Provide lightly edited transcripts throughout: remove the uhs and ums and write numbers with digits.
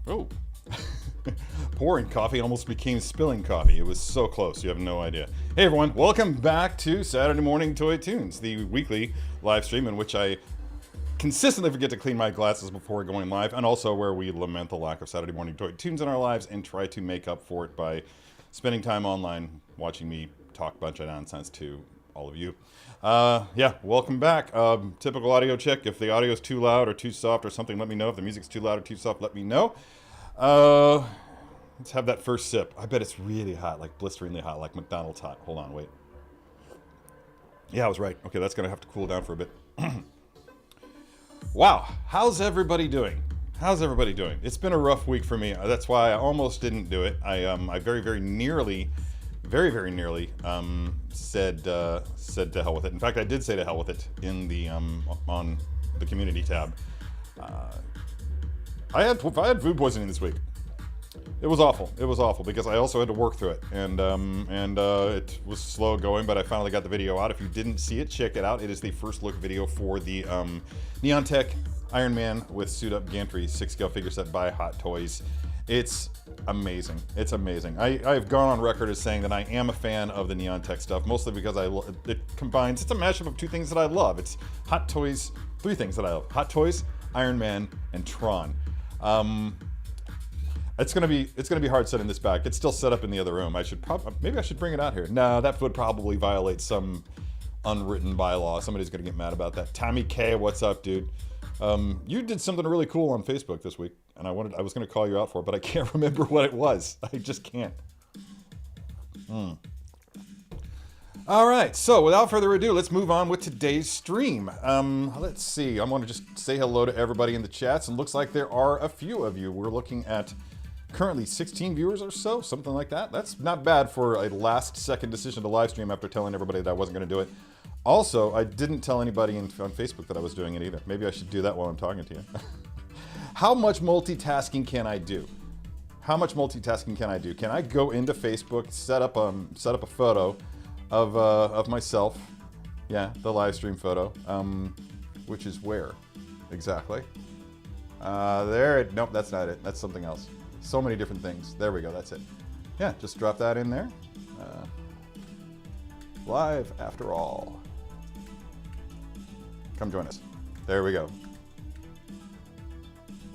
Oh. Pouring coffee almost became spilling coffee. It was so close, you have no idea. Hey everyone, welcome back to Saturday Morning Toytoons, the weekly live stream in which I consistently forget to clean my glasses before going live, and also where we lament the lack of Saturday Morning Toytoons in our lives and try to make up for it by spending time online watching me talk a bunch of nonsense to all of you. Yeah, welcome back. Typical audio check. If the audio is too loud or too soft or something, let me know. If the music's too loud or too soft, let me know. Let's have that first sip. I bet it's really hot, like blisteringly hot, like McDonald's hot. Hold on, wait. Yeah, I was right. Okay, that's going to have to cool down for a bit. Wow, how's everybody doing? How's everybody doing? It's been a rough week for me. That's why I almost didn't do it. I very nearly said to hell with it. In fact, I did say to hell with it in the on the community tab. I had food poisoning this week. It was awful. It was awful because I also had to work through it, and it was slow going, but I finally got the video out. If you didn't see it, check it out. It is the first look video for the Neon Tech Iron Man with Suit Up Gantry 6-scale figure set by Hot Toys. It's amazing. It's amazing. I've gone on record as saying that I am a fan of the Neon Tech stuff, mostly because it combines, it's a mashup of two things that I love. It's Hot Toys, three things that I love. Hot Toys, Iron Man, and Tron. It's gonna be hard setting this back. It's still set up in the other room. Maybe I should bring it out here. No, that would probably violate some unwritten bylaw. Somebody's gonna get mad about that. Tommy K, what's up, dude? You did something really cool on Facebook this week, and I was gonna call you out for it, but I can't remember what it was. I just can't. All right, so without further ado, let's move on with today's stream. Let's see. I want to just say hello to everybody in the chats, and looks like there are a few of you. We're looking at currently 16 viewers or so, something like that. That's not bad for a last-second decision to live stream after telling everybody that I wasn't going to do it. Also, I didn't tell anybody on Facebook that I was doing it either. Maybe I should do that while I'm talking to you. How much multitasking can I do? How much multitasking can I do? Can I go into Facebook, set up a photo of myself? Yeah, the live stream photo. Which is where exactly? Nope, that's not it. That's something else. So many different things. There we go, that's it. Yeah, just drop that in there. Live after all. Come join us. There we go.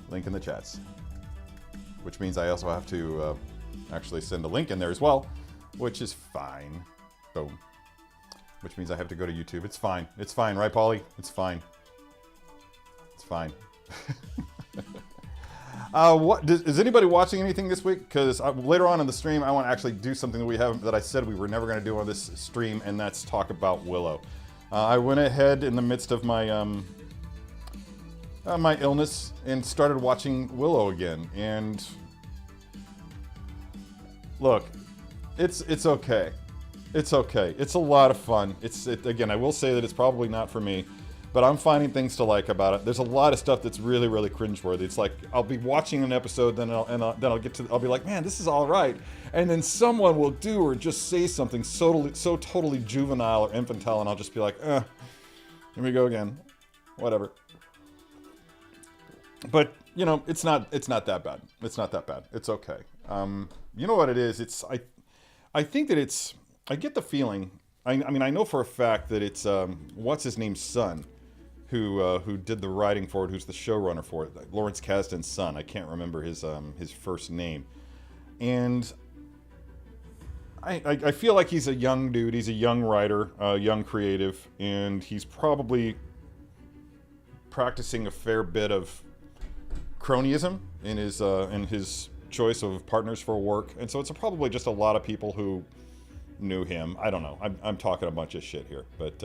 Link in the chats. Which means I also have to actually send a link in there as well, which is fine. Boom. Which means I have to go to YouTube. It's fine. It's fine, right, Paulie? It's fine. It's fine. Is anybody watching anything this week? Because later on in the stream, I want to actually do something that I said we were never going to do on this stream, and that's talk about Willow. I went ahead in the midst of my my illness and started watching Willow again. And look, it's okay. It's okay. It's a lot of fun. Again, I will say that it's probably not for me. But I'm finding things to like about it. There's a lot of stuff that's really cringeworthy. It's like I'll be watching an episode, then I'll be like, man, this is all right, and then someone will do or just say something so totally juvenile or infantile, and I'll just be like, here we go again, whatever. But you know, it's not that bad. It's not that bad. It's okay. You know what it is? I think that it's. I get the feeling. I mean, I know for a fact that it's what's his name's son. Who did the writing for it, who's the showrunner for it, Lawrence Kasdan's son. I can't remember his first name. And I feel like he's a young dude, he's a young writer, young creative, and he's probably practicing a fair bit of cronyism in his choice of partners for work. And so it's probably just a lot of people who knew him. I don't know. I'm talking a bunch of shit here, but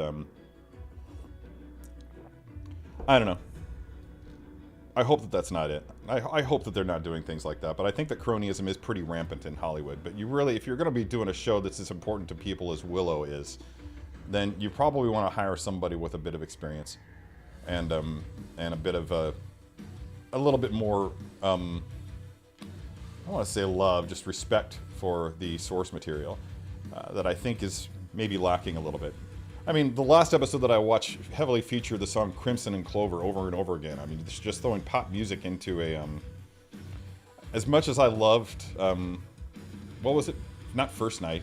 I don't know. I hope that that's not it. I hope that they're not doing things like that, but I think that cronyism is pretty rampant in Hollywood. But if you're going to be doing a show that's as important to people as Willow is, then you probably want to hire somebody with a bit of experience and a bit of a little bit more, I don't want to say love, just respect for the source material that I think is maybe lacking a little bit. I mean, the last episode that I watched heavily featured the song Crimson and Clover over and over again. I mean, it's just throwing pop music into as much as I loved, what was it? Not First Night.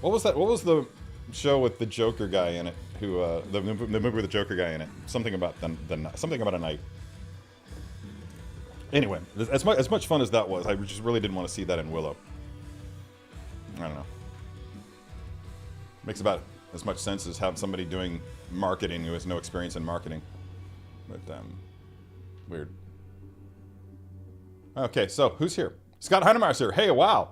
What was that? What was the show with the Joker guy in it? Who the movie with the Joker guy in it? Something about something about a night. Anyway, as much fun as that was, I just really didn't want to see that in Willow. I don't know. Makes about as much sense as having somebody doing marketing who has no experience in marketing. But weird. Okay, so who's here? Scott Heinemeyer's here. Hey, wow.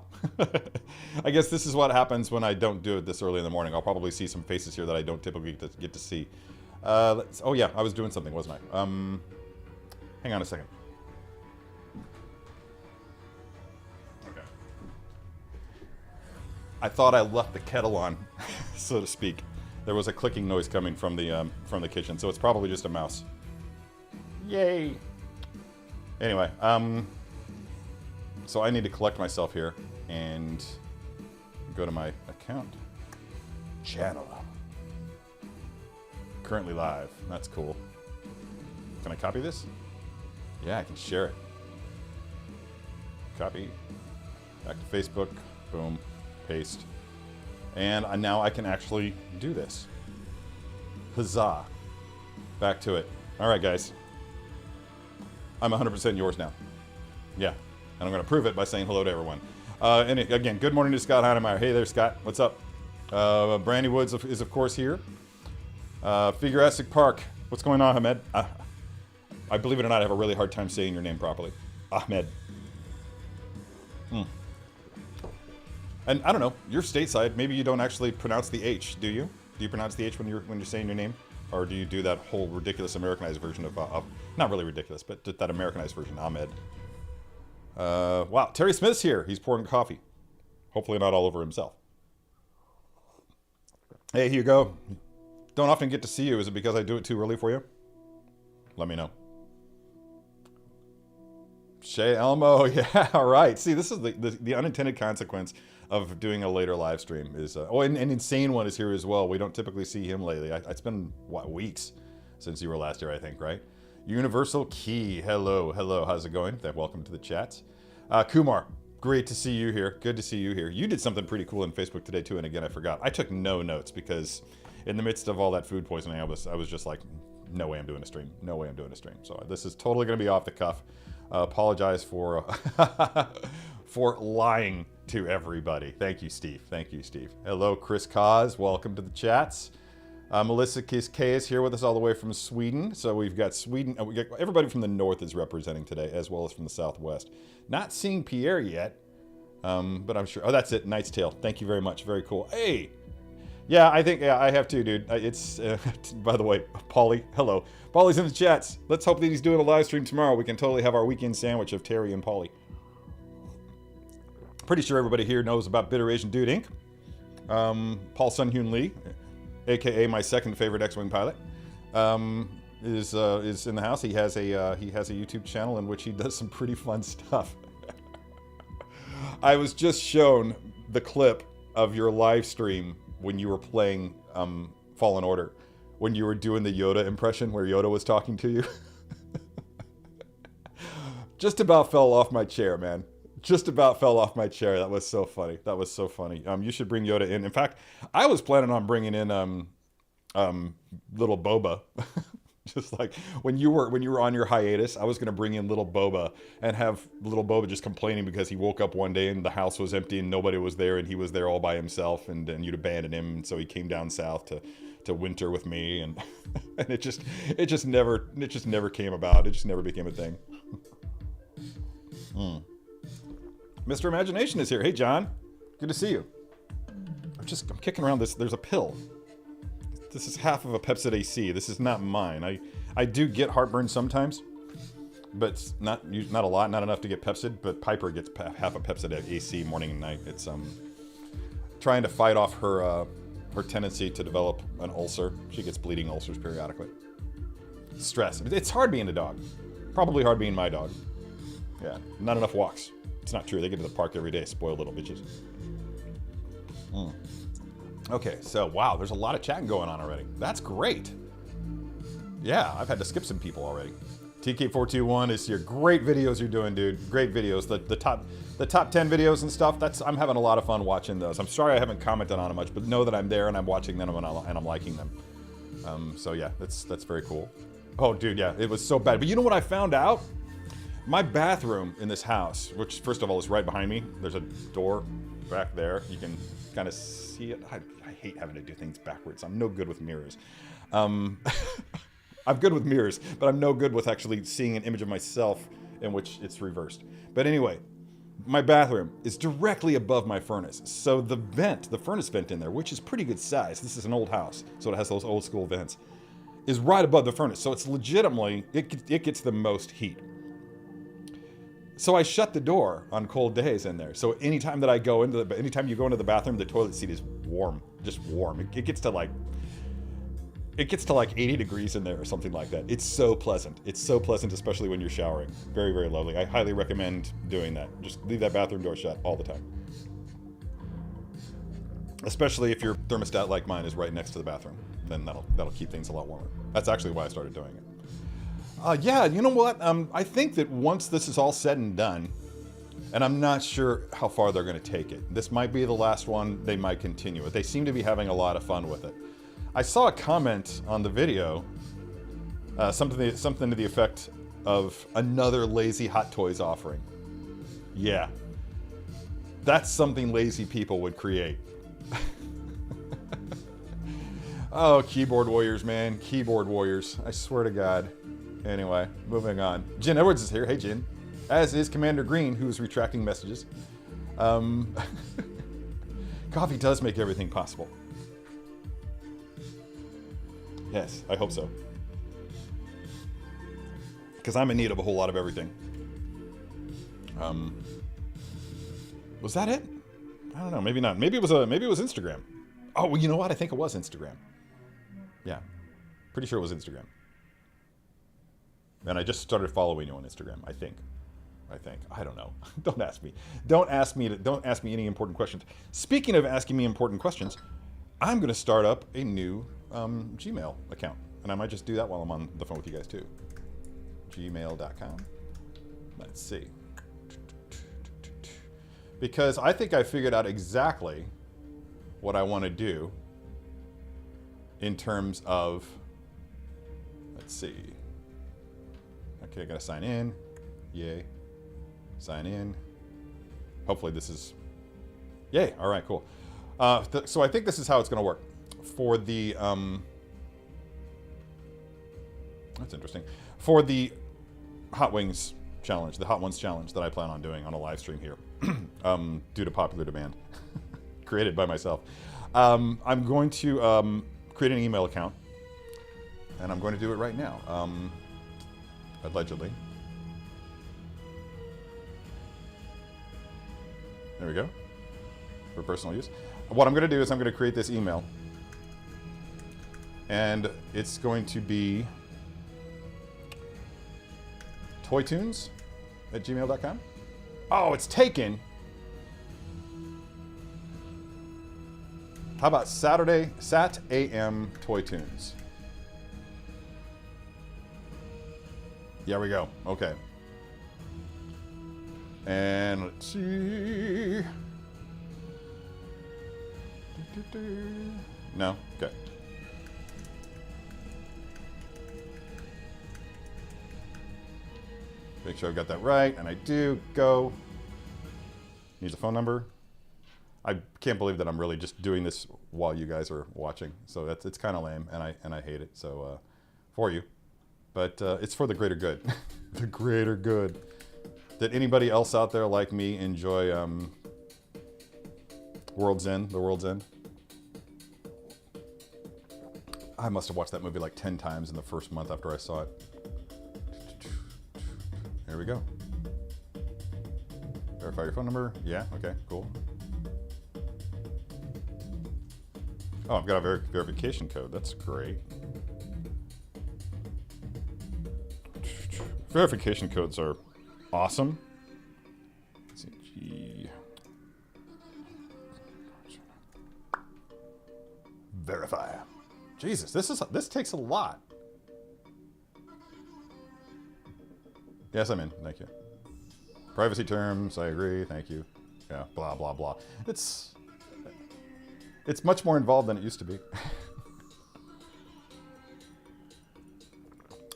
I guess this is what happens when I don't do it this early in the morning. I'll probably see some faces here that I don't typically get to see. Oh yeah, I was doing something, wasn't I? Hang on a second. Okay. I thought I left the kettle on, so to speak. There was a clicking noise coming from the kitchen, so it's probably just a mouse. Yay! Anyway, so I need to collect myself here and go to my account. Channel. Currently live. That's cool. Can I copy this? Yeah, I can share it. Copy. Back to Facebook. Boom. Paste. And now I can actually do this. Huzzah. Back to it. Alright, guys. I'm 100% yours now. Yeah. And I'm going to prove it by saying hello to everyone. And again, good morning to Scott Heinemeyer. Hey there, Scott. What's up? Brandy Woods is, of course, here. Figurastic Park. What's going on, Ahmed? I believe it or not, I have a really hard time saying your name properly. Ahmed. And I don't know, you're stateside. Maybe you don't actually pronounce the H, do you? Do you pronounce the H when you're saying your name? Or do you do that whole ridiculous Americanized version of not really ridiculous, but that Americanized version, Ahmed? Wow, Terry Smith's here. He's pouring coffee. Hopefully not all over himself. Hey, here you go. Don't often get to see you. Is it because I do it too early for you? Let me know. Shay Elmo, yeah, all right. See, this is the unintended consequence of doing a later live stream. Is and Insane One is here as well. We don't typically see him lately. It's been, what, weeks since you were last here, I think, right? Universal Key, hello, hello, how's it going? Welcome to the chats. Kumar, great to see you here. Good to see you here. You did something pretty cool on Facebook today too, and again, I forgot. I took no notes because in the midst of all that food poisoning, I was just like, no way I'm doing a stream. No way I'm doing a stream. So this is totally going to be off the cuff. Apologize for for lying to everybody. Thank you, Steve. Thank you, Steve. Hello, Chris Kaz. Welcome to the chats. Melissa K is here with us all the way from Sweden. So we've got Sweden. We got everybody from the north is representing today, as well as from the southwest. Not seeing Pierre yet, but I'm sure. Oh, that's it. Knight's Tale. Thank you very much. Very cool. Hey. Yeah, I think I have too, dude. It's by the way, Paulie. Hello. Paulie's in the chats. Let's hope that he's doing a live stream tomorrow. We can totally have our weekend sandwich of Terry and Paulie. Pretty sure everybody here knows about Bitter Asian Dude Inc. Paul Sun-Hyun Lee, aka my second favorite X-Wing pilot, is in the house. He has a YouTube channel in which he does some pretty fun stuff. I was just shown the clip of your live stream when you were playing Fallen Order, when you were doing the Yoda impression where Yoda was talking to you. Just about fell off my chair, man. Just about fell off my chair. That was so funny. That was so funny. You should bring Yoda in. In fact, I was planning on bringing in little Boba. Just like when you were on your hiatus, I was going to bring in little Boba and have little Boba just complaining because he woke up one day and the house was empty and nobody was there and he was there all by himself and you'd abandoned him, and so he came down south to winter with me, and and it just never came about. It just never became a thing. Mr. Imagination is here. Hey, John. Good to see you. I'm kicking around this. There's a pill. This is half of a Pepsid AC. This is not mine. I do get heartburn sometimes, but not a lot. Not enough to get Pepsid. But Piper gets half a Pepsid AC morning and night. It's trying to fight off her tendency to develop an ulcer. She gets bleeding ulcers periodically. Stress. It's hard being a dog. Probably hard being my dog. Yeah. Not enough walks. It's not true. They get to the park every day. Spoiled little bitches. Okay, so wow, there's a lot of chatting going on already. That's great. Yeah, I've had to skip some people already. TK421 is here. Great videos you're doing, dude. Great videos. The top 10 videos and stuff. I'm having a lot of fun watching those. I'm sorry I haven't commented on them much, but know that I'm there and I'm watching them and I'm liking them. So yeah, that's very cool. Oh, dude, yeah, it was so bad. But you know what I found out? My bathroom in this house, which first of all is right behind me. There's a door back there. You can kind of see it. I hate having to do things backwards. I'm no good with mirrors. I'm good with mirrors, but I'm no good with actually seeing an image of myself in which it's reversed. But anyway, my bathroom is directly above my furnace. So the furnace vent in there, which is pretty good size. This is an old house, so it has those old school vents, is right above the furnace. So it's legitimately, it gets the most heat. So I shut the door on cold days in there. So anytime that I go anytime you go into the bathroom, the toilet seat is warm, just warm. It gets to like 80 degrees in there or something like that. It's so pleasant. It's so pleasant, especially when you're showering. Very, very lovely. I highly recommend doing that. Just leave that bathroom door shut all the time. Especially if your thermostat like mine is right next to the bathroom, then that'll keep things a lot warmer. That's actually why I started doing it. Yeah, you know what? I think that once this is all said and done, and I'm not sure how far they're going to take it. This might be the last one. They might continue it. They seem to be having a lot of fun with it. I saw a comment on the video, something to the effect of another lazy Hot Toys offering. Yeah, that's something lazy people would create. Oh, keyboard warriors, man. Keyboard warriors. I swear to God. Anyway, moving on. Jen Edwards is here. Hey, Jen. As is Commander Green, who is retracting messages. Coffee does make everything possible. Yes, I hope so. Because I'm in need of a whole lot of everything. Was that it? I don't know. Maybe not. Maybe it was Instagram. Oh, well, you know what? I think it was Instagram. Yeah, pretty sure it was Instagram. And I just started following you on Instagram. I think. I don't know. Don't ask me. Don't ask me any important questions. Speaking of asking me important questions, I'm going to start up a new Gmail account, and I might just do that while I'm on the phone with you guys too. Gmail.com. Let's see. Because I think I figured out exactly what I want to do in terms of, let's see. Okay, I gotta sign in. Yay. Sign in. Hopefully this is, yay, all right, cool. So I think this is how it's gonna work. For the, that's interesting. For the Hot Wings challenge, the Hot Ones challenge that I plan on doing on a live stream here, due to popular demand, created by myself. I'm going to create an email account, and I'm going to do it right now, allegedly. There we go, for personal use. What I'm going to do is I'm going to create this email, and it's going to be Toytoons@gmail.com. Oh, it's taken. How about Saturday, Sat AM Toytoons? There we go. Okay. And let's see. No? Okay. Make sure I've got that right, and I do. Go. Needs a phone number. I can't believe that I'm really just doing this while you guys are watching. So it's kind of lame, and I hate it. So for you, but it's for the greater good. The greater good. Did anybody else out there like me enjoy World's End? The World's End. I must have watched that movie like 10 times in the first month after I saw it. There we go. Verify your phone number. Yeah. Okay. Cool. Oh, I've got a verification code. That's great. Verification codes are awesome. Let's see. G. Verify. Jesus, this takes a lot. Yes, I'm in. Thank you. Privacy terms, I agree. Thank you. Yeah, blah, blah, blah. It's much more involved than it used to be.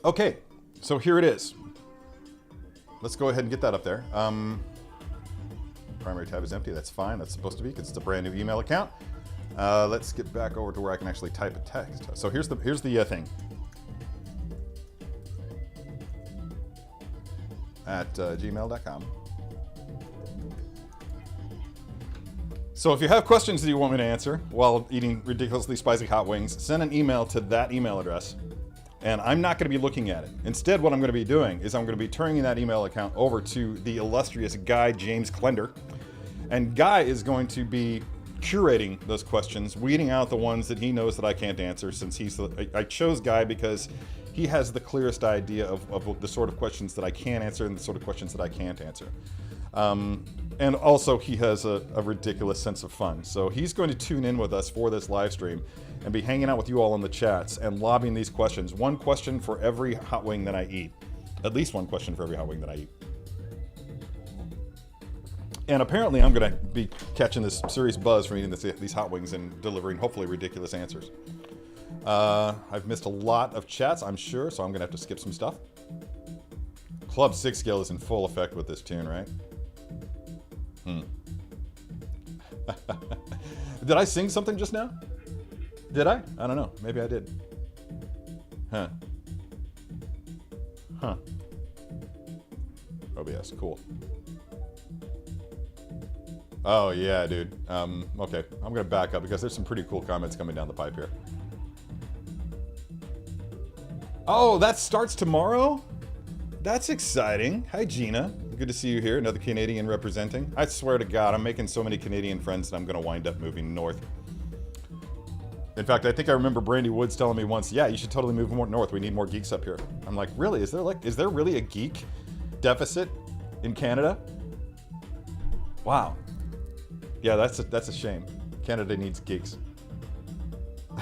Okay, so here it is. Let's go ahead and get that up there. Primary tab is empty. That's fine. That's supposed to be because it's a brand new email account. Let's get back over to where I can actually type a text. So here's the thing. At gmail.com. So if you have questions that you want me to answer while eating ridiculously spicy hot wings, send an email to that email address. And I'm not going to be looking at it. Instead, what I'm going to be doing is I'm going to be turning that email account over to the illustrious Guy James Klender. And Guy is going to be curating those questions, weeding out the ones that he knows that I can't answer, since I chose Guy because he has the clearest idea of the sort of questions that I can answer and the sort of questions that I can't answer. And also, he has a ridiculous sense of fun. So he's going to tune in with us for this live stream and be hanging out with you all in the chats and lobbing these questions. One question for every hot wing that I eat. At least one question for every hot wing that I eat. And apparently, I'm going to be catching this serious buzz from eating these hot wings and delivering, hopefully, ridiculous answers. I've missed a lot of chats, I'm sure, so I'm going to have to skip some stuff. Club 6 scale is in full effect with this tune, right? Did I sing something just now? Did I? I don't know. Maybe I did. Huh. OBS, cool. Oh, yeah, dude. Okay, I'm going to back up because there's some pretty cool comments coming down the pipe here. Oh, that starts tomorrow? That's exciting. Hi, Gina. Good to see you here. Another Canadian representing. I swear to God, I'm making so many Canadian friends that I'm going to wind up moving north. In fact, I think I remember Brandy Woods telling me once, yeah, you should totally move more north. We need more geeks up here. I'm like, really? Is there really a geek deficit in Canada? Wow. Yeah, that's a shame. Canada needs geeks.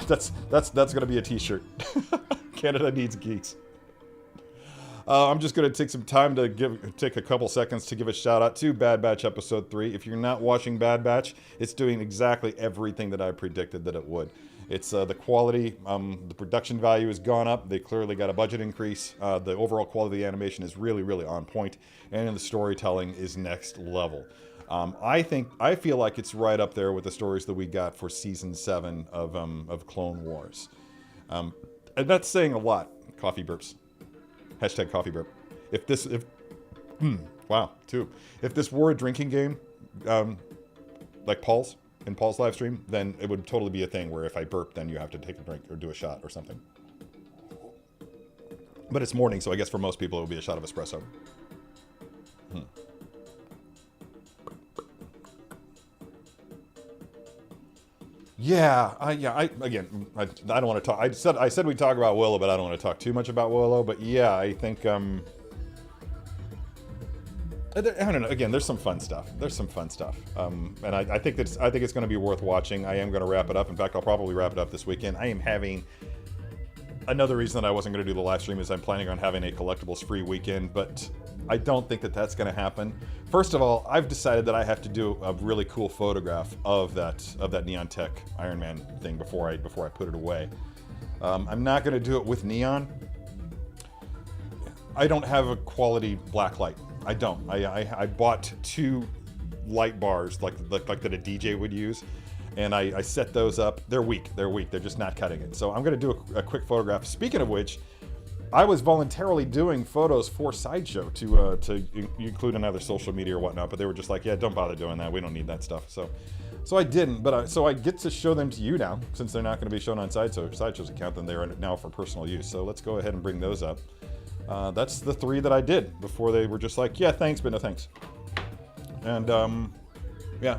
That's going to be a t-shirt. Canada needs geeks. I'm just going to take some time to take a couple seconds to give a shout out to Bad Batch Episode 3. If you're not watching Bad Batch, it's doing exactly everything that I predicted that it would. It's the quality, the production value has gone up. They clearly got a budget increase. The overall quality of the animation is really, really on point, and the storytelling is next level. I feel like it's right up there with the stories that we got for Season 7 of Clone Wars. And that's saying a lot. Coffee burps. Hashtag coffee burp. If this were a drinking game, like Paul's, in Paul's live stream, then it would totally be a thing where if I burp, then you have to take a drink or do a shot or something. But it's morning, so I guess for most people it would be a shot of espresso. Yeah, I don't want to talk. I said we'd talk about Willow, but I don't want to talk too much about Willow. But yeah, I think I don't know. Again, there's some fun stuff. And I think it's going to be worth watching. I am going to wrap it up. In fact, I'll probably wrap it up this weekend. I am having another reason that I wasn't going to do the live stream is I'm planning on having a collectibles free weekend, but I don't think that that's going to happen. First of all, I've decided that I have to do a really cool photograph of that Neon Tech Iron Man thing before I put it away. I'm not going to do it with neon. I don't have a quality black light. I don't. I bought 2 light bars like that a DJ would use, and I set those up. They're weak. They're just not cutting it. So I'm going to do a quick photograph. Speaking of which, I was voluntarily doing photos for Sideshow to include in other social media or whatnot, but they were just like, yeah, don't bother doing that. We don't need that stuff. So I didn't, but so I get to show them to you now, since they're not going to be shown on Sideshow's account, then they're now for personal use. So let's go ahead and bring those up. That's the 3 that I did before they were just like, yeah, thanks, but no thanks. And yeah,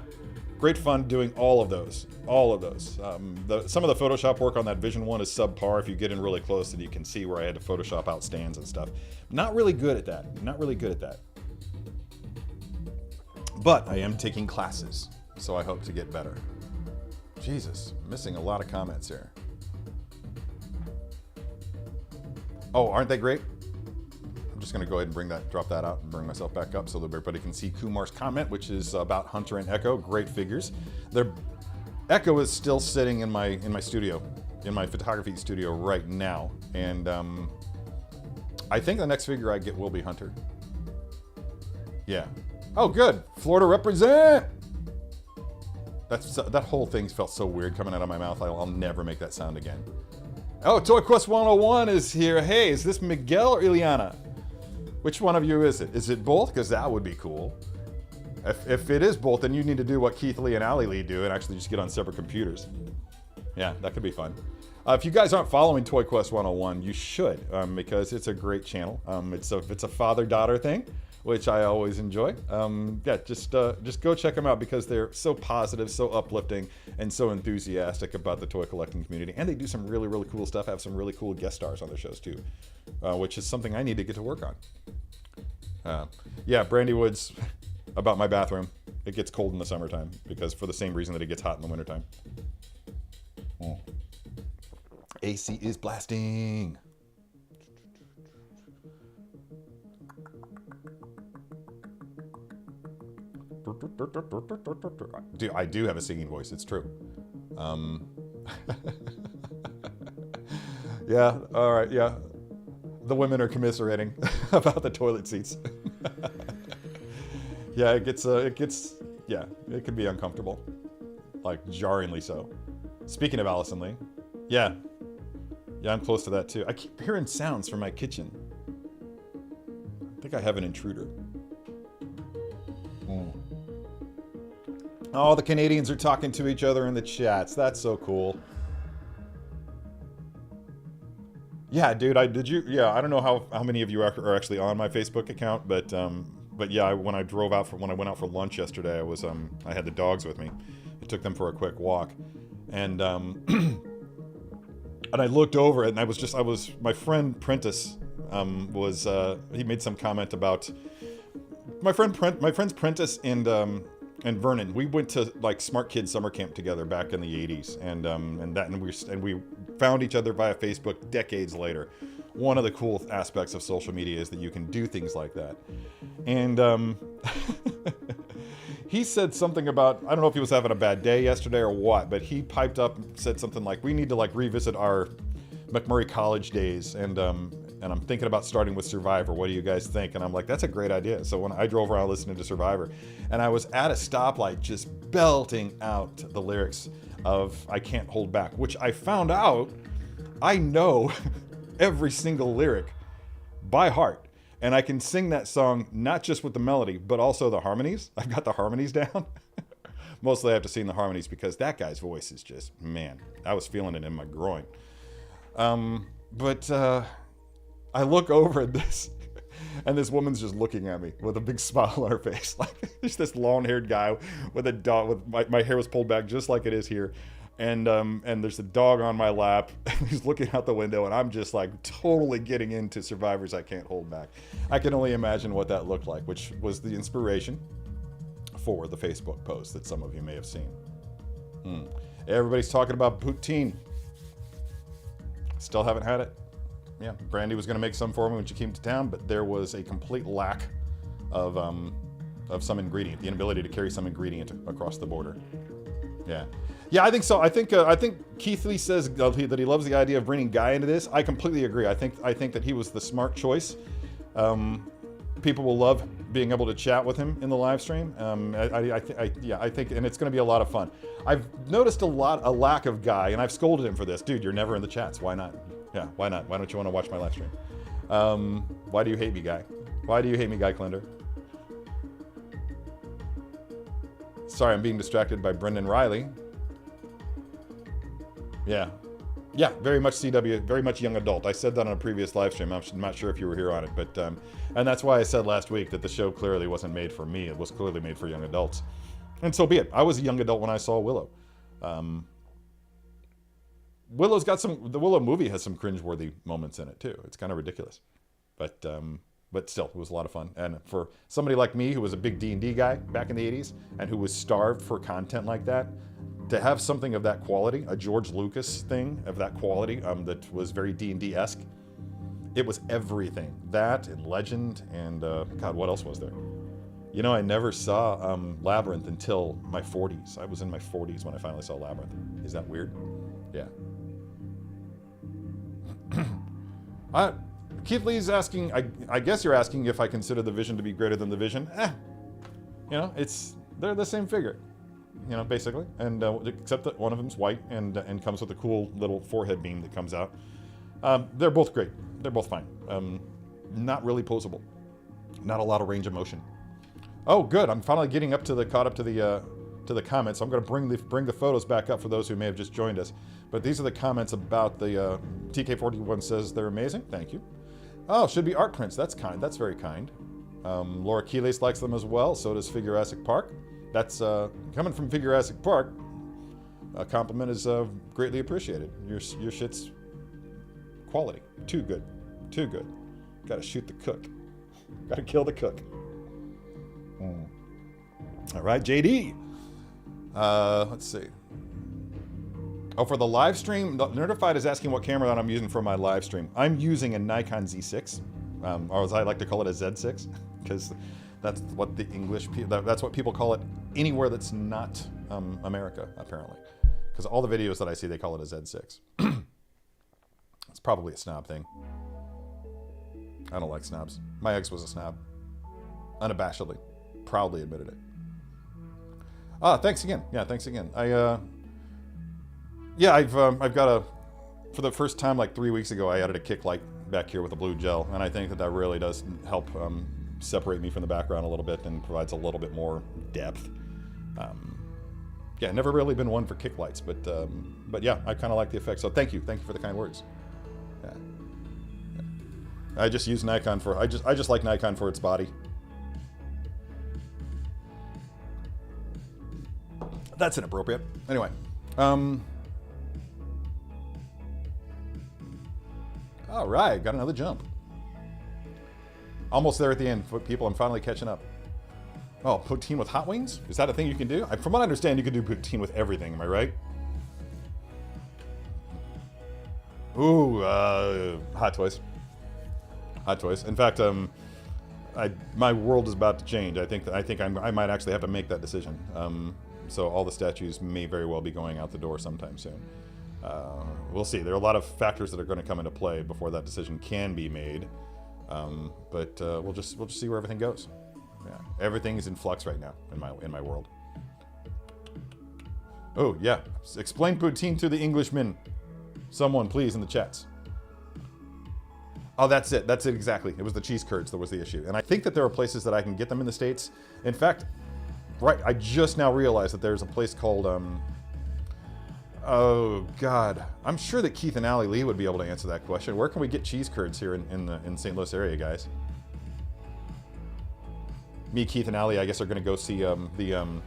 great fun doing all of those. Some of the Photoshop work on that Vision one is subpar. If you get in really close, and you can see where I had to Photoshop out stands and stuff. Not really good at that. But I am taking classes, so I hope to get better. Jesus, missing a lot of comments here. Oh, aren't they great? just going to go ahead and drop that out and bring myself back up so that everybody can see Kumar's comment, which is about Hunter and Echo. Great figures. Echo is still sitting in my studio, in my photography studio right now, and I think the next figure I get will be Hunter. Yeah. Oh, good. Florida represent. That whole thing felt so weird coming out of my mouth. I'll never make that sound again. Oh, Toy Quest 101 is here. Hey, is this Miguel or Ileana? Which one of you is it? Is it both? Because that would be cool. If it is both, then you need to do what Keith Lee and Ali Lee do and actually just get on separate computers. Yeah, that could be fun. If you guys aren't following Toy Quest 101, you should, because it's a great channel. It's a father-daughter thing, which I always enjoy. Yeah, just go check them out because they're so positive, so uplifting, and so enthusiastic about the toy collecting community. And they do some really, really cool stuff, have some really cool guest stars on their shows too, which is something I need to get to work on. Yeah, Brandy Woods, about my bathroom. It gets cold in the summertime because for the same reason that it gets hot in the wintertime. AC is blasting. I do have a singing voice, it's true. Yeah, all right, yeah. The women are commiserating about the toilet seats. Yeah, it can be uncomfortable. Like, jarringly so. Speaking of Allison Lee, yeah, I'm close to that too. I keep hearing sounds from my kitchen. I think I have an intruder. Oh, the Canadians are talking to each other in the chats. That's so cool. Yeah, dude, I don't know how many of you are actually on my Facebook account, but yeah, when I went out for lunch yesterday, I had the dogs with me. I took them for a quick walk, and and I looked over it, and my friend Prentice he made some comment about my friends Prentice and Vernon. We went to like Smart Kids summer camp together back in the 80s, and we found each other via Facebook decades later. One of the cool aspects of social media is that you can do things like that. And he said something about, I don't know if he was having a bad day yesterday or what, but he piped up and said something like, we need to like revisit our McMurray College days, and I'm thinking about starting with Survivor. What do you guys think? And I'm like, that's a great idea. So when I drove around listening to Survivor, and I was at a stoplight just belting out the lyrics of I Can't Hold Back, which I found out I know every single lyric by heart. And I can sing that song not just with the melody, but also the harmonies. I've got the harmonies down. Mostly I have to sing the harmonies because that guy's voice is just, man, I was feeling it in my groin. But I look over at this, and this woman's just looking at me with a big smile on her face. Like, there's this long-haired guy with a dog, with my hair was pulled back just like it is here. And there's a dog on my lap. He's looking out the window, and I'm just like totally getting into Survivors I Can't Hold Back. I can only imagine what that looked like, which was the inspiration for the Facebook post that some of you may have seen. Everybody's talking about poutine. Still haven't had it. Yeah, Brandy was going to make some for me when she came to town, but there was a complete lack of some ingredient, the inability to carry some ingredient across the border. Yeah, I think so. I think Keith Lee says that he loves the idea of bringing Guy into this. I completely agree. I think that he was the smart choice. People will love being able to chat with him in the live stream. I think, and it's going to be a lot of fun. I've noticed a lack of Guy, and I've scolded him for this. Dude, you're never in the chats. Why not? Yeah, why not? Why don't you want to watch my live stream? Why do you hate me, Guy? Why do you hate me, Guy Klender? Sorry, I'm being distracted by Brendan Riley. Yeah, very much CW, very much young adult. I said that on a previous live stream. I'm not sure if you were here on it, but and that's why I said last week that the show clearly wasn't made for me. It was clearly made for young adults, and so be it. I was a young adult when I saw Willow. Willow's got the Willow movie has some cringeworthy moments in it too. It's kind of ridiculous, but still, it was a lot of fun. And for somebody like me, who was a big D&D guy back in the 80s, and who was starved for content like that, to have something of that quality, a George Lucas thing of that quality, that was very D&D-esque, It was everything. That and Legend and, God, what else was there? You know, I never saw Labyrinth until my 40s. I was in my 40s when I finally saw Labyrinth. Is that weird? Yeah. Keith Lee's asking, I guess you're asking if I consider the Vision to be greater than the Vision. You know, they're the same figure, you know, basically. And except that one of them's white and comes with a cool little forehead beam that comes out. They're both great. They're both fine. Not really posable. Not a lot of range of motion. Oh, good. I'm finally getting caught up to the comments. I'm going to bring the photos back up for those who may have just joined us. But these are the comments about the TK41 says they're amazing. Thank you. Oh, should be art prints. That's kind. That's very kind. Laura Keelis likes them as well. So does Figurassic Park. That's coming from Figurassic Park. A compliment is greatly appreciated. Your shit's quality. Too good. Too good. Got to shoot the cook. Got to kill the cook. All right, JD. Let's see. Oh, for the live stream, Nerdified is asking what camera that I'm using for my live stream. I'm using a Nikon Z6, or as I like to call it, a Z6, because that's what the English people, that's what people call it anywhere that's not America, apparently. Because all the videos that I see, they call it a Z6. It's probably a snob thing. I don't like snobs. My ex was a snob. Unabashedly. Proudly admitted it. Thanks again. Yeah, thanks again. I've got for the first time like 3 weeks ago, I added a kick light back here with a blue gel, and I think that really does help separate me from the background a little bit and provides a little bit more depth. Yeah, never really been one for kick lights, but yeah, I kind of like the effect. So thank you for the kind words. Yeah. I just use Nikon for I just like Nikon for its body. That's inappropriate. Anyway, all right, got another jump. Almost there at the end, people. I'm finally catching up. Oh, poutine with hot wings? Is that a thing you can do? From what I understand, you can do poutine with everything. Am I right? Ooh, Hot Toys. Hot Toys. In fact, my world is about to change. I think I might actually have to make that decision. So all the statues may very well be going out the door sometime soon. We'll see. There are a lot of factors that are going to come into play before that decision can be made. But we'll just see where everything goes. Yeah, everything is in flux right now in my world. Oh yeah, explain poutine to the Englishmen. Someone please in the chats. Oh, that's it. That's it exactly. It was the cheese curds that was the issue, and I think that there are places that I can get them in the States. In fact. Right, I just now realized that there's a place called, oh God, I'm sure that Keith and Allie Lee would be able to answer that question. Where can we get cheese curds here in the St. Louis area, guys? Me, Keith, and Allie, I guess, are going to go see the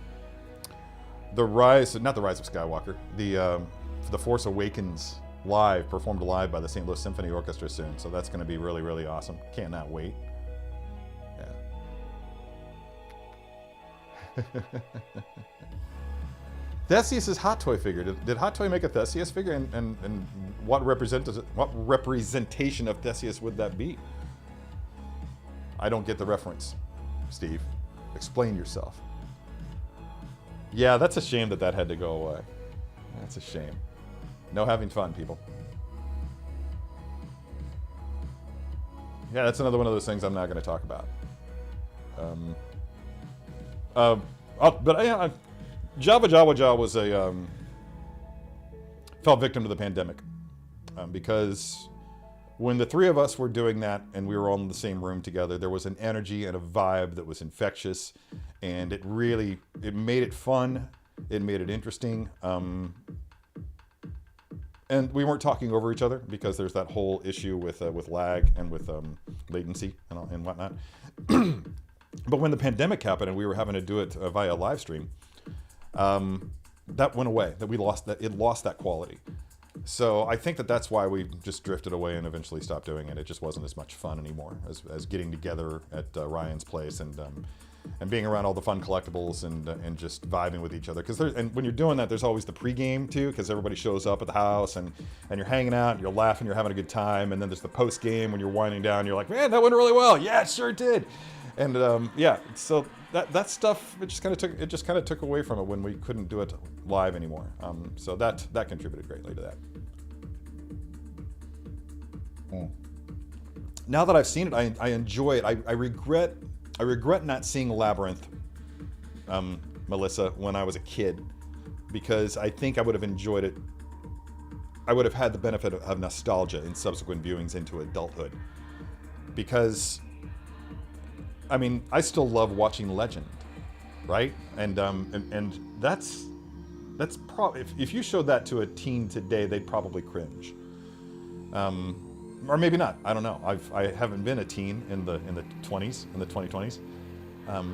Rise, not the Rise of Skywalker, the Force Awakens performed live by the St. Louis Symphony Orchestra soon. So that's going to be really, really awesome. Cannot wait. Theseus' Hot Toy figure. Did Hot Toy make a Theseus figure? And what representation of Theseus would that be? I don't get the reference, Steve. Explain yourself. Yeah, that's a shame that had to go away. That's a shame. No having fun, people. Yeah, that's another one of those things I'm not going to talk about. Java Jawa was fell victim to the pandemic because when the three of us were doing that and we were all in the same room together, there was an energy and a vibe that was infectious, and it made it fun, it made it interesting, and we weren't talking over each other because there's that whole issue with lag and with latency and whatnot. But when the pandemic happened and we were having to do it via live stream, that went away. It lost that quality. So I think that's why we just drifted away and eventually stopped doing it. It just wasn't as much fun anymore as getting together at Ryan's place and and being around all the fun collectibles and just vibing with each other. Because and when you're doing that, there's always the pregame too, because everybody shows up at the house and you're hanging out, and you're laughing, you're having a good time, and then there's the post game when you're winding down. You're like, man, that went really well. Yeah, it sure did. And yeah, so that stuff it just kind of took away from it when we couldn't do it live anymore. So that contributed greatly to that. Now that I've seen it, I enjoy it. I regret not seeing Labyrinth, Melissa, when I was a kid, because I think I would have enjoyed it. I would have had the benefit of nostalgia in subsequent viewings into adulthood. Because, I mean, I still love watching Legend, right? And that's probably, if you showed that to a teen today, they'd probably cringe. Or maybe not. I don't know. I haven't been a teen in the 2020s,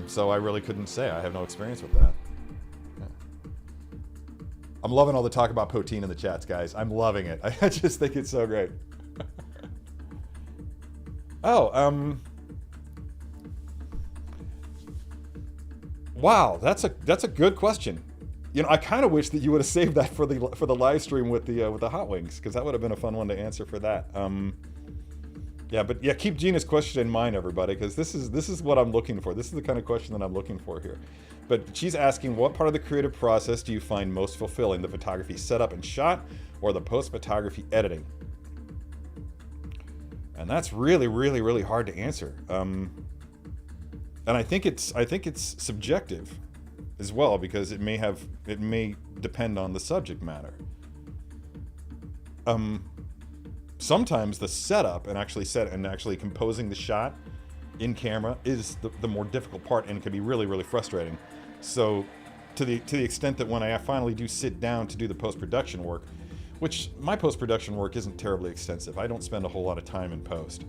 so I really couldn't say. I have no experience with that. Yeah. I'm loving all the talk about Poteen in the chats, guys. I'm loving it. I just think it's so great. Oh, wow, that's a good question. You know, I kind of wish that you would have saved that for the live stream with the hot wings, because that would have been a fun one to answer for that. Yeah, but yeah, keep Gina's question in mind, everybody, because this is what I'm looking for. This is the kind of question that I'm looking for here. But she's asking, what part of the creative process do you find most fulfilling? The photography setup and shot, or the post-photography editing? And that's really, really, really hard to answer. And I think it's subjective as well, because it may depend on the subject matter. Sometimes the setup and actually composing the shot in camera is the more difficult part, and it can be really, really frustrating. So to the extent that when I finally do sit down to do the post-production work, which my post-production work isn't terribly extensive. I don't spend a whole lot of time in post.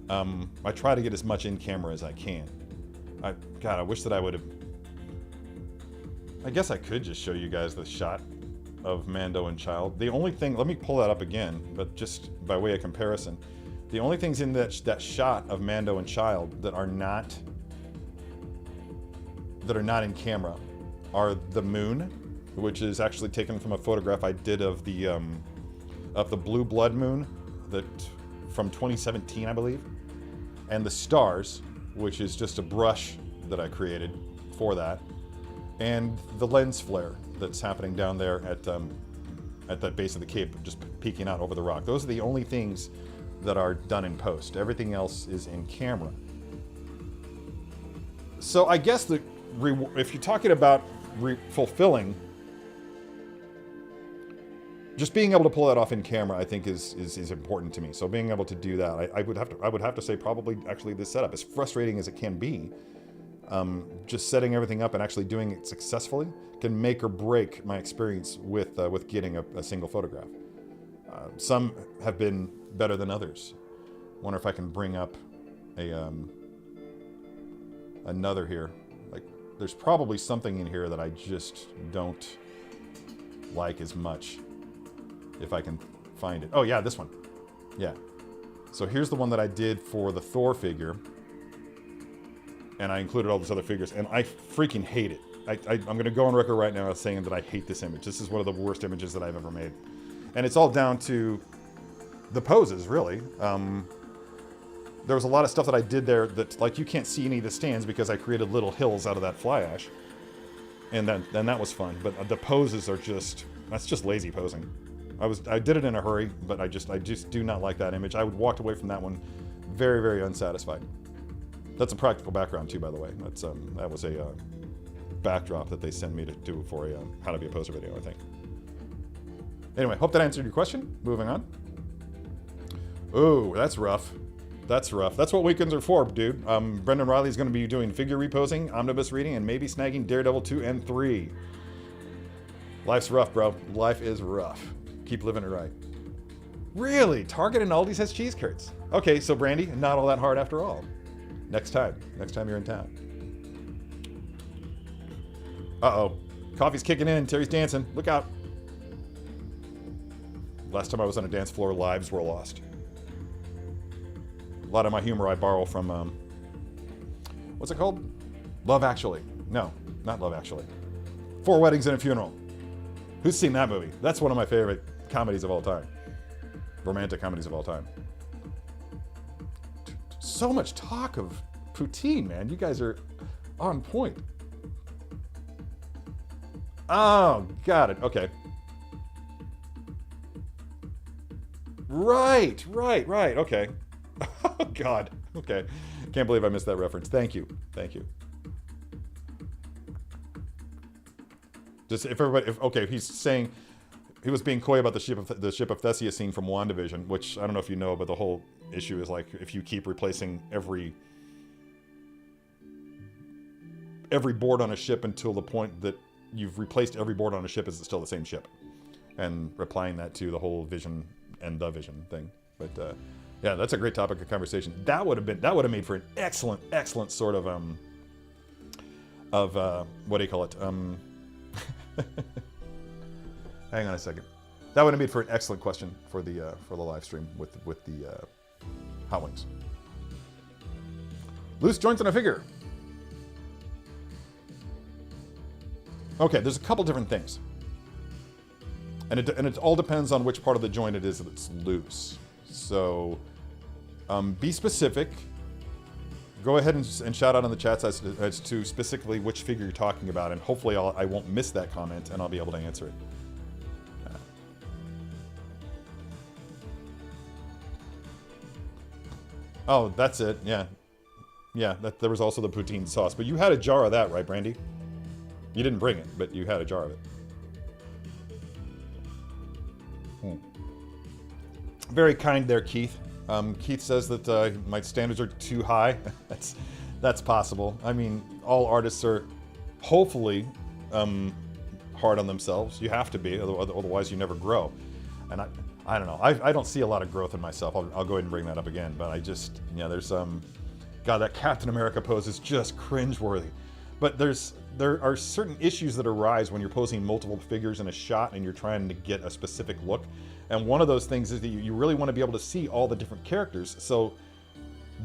I try to get as much in camera as I can. God, I wish that I would have... I guess I could just show you guys the shot of Mando and Child. The only thing... Let me pull that up again, but just by way of comparison. The only things in that shot of Mando and Child that are not in camera are the moon, which is actually taken from a photograph I did of the blue blood moon that from 2017, I believe, and the stars, which is just a brush that I created for that, and the lens flare that's happening down there at that base of the cape, just peeking out over the rock. Those are the only things that are done in post. Everything else is in camera. So I guess if you're talking about fulfilling, just being able to pull that off in camera, I think is important to me. So being able to do that, I would have to say probably actually this setup, as frustrating as it can be, just setting everything up and actually doing it successfully can make or break my experience with getting a single photograph. Some have been better than others. Wonder if I can bring up another here. Like, there's probably something in here that I just don't like as much. If I can find it. Oh yeah, this one. Yeah. So here's the one that I did for the Thor figure. And I included all those other figures, and I freaking hate it. I'm going to go on record right now saying that I hate this image. This is one of the worst images that I've ever made. And it's all down to the poses, really. There was a lot of stuff that I did there that, like, you can't see any of the stands because I created little hills out of that fly ash. And then that was fun. But the poses are that's just lazy posing. I did it in a hurry, but I just do not like that image. I walked away from that one very, very unsatisfied. That's a practical background too, by the way. That was a backdrop that they sent me to do for a How to Be a Poser video, I think. Anyway, hope that answered your question. Moving on. Ooh, that's rough. That's rough. That's what weekends are for, dude. Brendan Riley's going to be doing figure reposing, omnibus reading, and maybe snagging Daredevil 2 and 3. Life's rough, bro. Life is rough. Keep living it right. Really? Target and Aldi's has cheese curds. Okay, so Brandy, not all that hard after all. Next time you're in town. Uh-oh. Coffee's kicking in. Terry's dancing. Look out. Last time I was on a dance floor, lives were lost. A lot of my humor I borrow from, what's it called? Love Actually. No, not Love Actually. Four Weddings and a Funeral. Who's seen that movie? That's one of my favorite comedies of all time. Romantic comedies of all time. So much talk of poutine, man. You guys are on point. Oh, got it. Okay. Right. Okay. Oh, God. Okay. Can't believe I missed that reference. Thank you. Just if everybody, if he's saying he was being coy about the ship of Theseus scene from WandaVision, which I don't know if you know, but the whole issue is like if you keep replacing every board on a ship until the point that you've replaced every board on a ship, is it still the same ship? And replying that to the whole Vision and the Vision thing. But yeah, that's a great topic of conversation. That would have made for an excellent sort of what do you call it? Hang on a second. That would have made for an excellent question for the live stream with the hot wings. Loose joints on a figure. Okay, there's a couple different things, and it all depends on which part of the joint it is that's loose. So, be specific. Go ahead and shout out in the chats as to specifically which figure you're talking about, and hopefully I won't miss that comment and I'll be able to answer it. Oh, that's it. Yeah. There was also the poutine sauce, but you had a jar of that, right, Brandy? You didn't bring it, but you had a jar of it. Very kind there, Keith. Keith says that my standards are too high. That's possible. I mean, all artists are hopefully hard on themselves. You have to be, otherwise you never grow. And I don't know. I don't see a lot of growth in myself. I'll go ahead and bring that up again. But I just, there's God, that Captain America pose is just cringeworthy. But there are certain issues that arise when you're posing multiple figures in a shot and you're trying to get a specific look. And one of those things is that you really want to be able to see all the different characters. So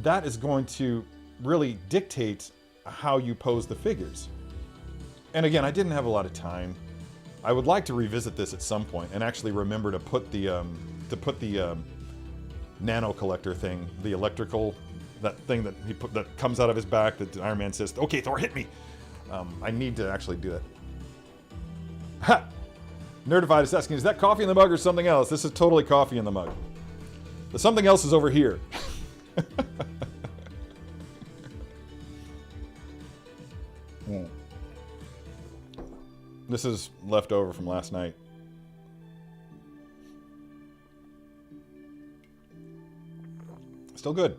that is going to really dictate how you pose the figures. And again, I didn't have a lot of time. I would like to revisit this at some point and actually remember to put the nano collector thing, the electrical, that thing that he put that comes out of his back that Iron Man says, "Okay, Thor, hit me." I need to actually do it. Ha! Nerdified is asking, is that coffee in the mug or something else? This is totally coffee in the mug. The something else is over here. This is left over from last night. Still good.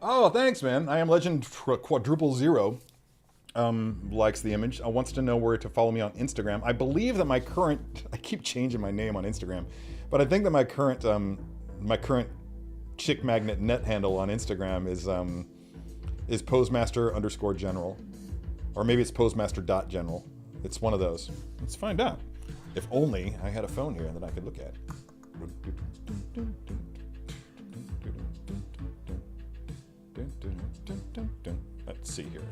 Oh, thanks, man. I am Legend Quadruple Zero. Likes the image. Wants to know where to follow me on Instagram. I believe that my current, I keep changing my name on Instagram, but I think that my current chick magnet net handle on Instagram is posemaster_general, or maybe it's postmaster.general. It's one of those. Let's find out. If only I had a phone here that I could look at. Let's see here.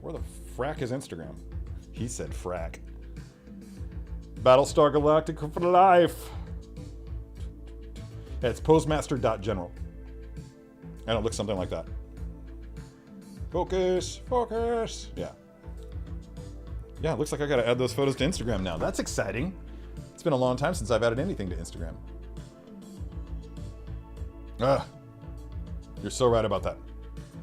Where the frack is Instagram? He said frack. Battlestar Galactica for life. Yeah, it's postmaster.general. And it looks something like that. Focus. Yeah. Yeah, it looks like I gotta add those photos to Instagram now. That's exciting. It's been a long time since I've added anything to Instagram. You're so right about that.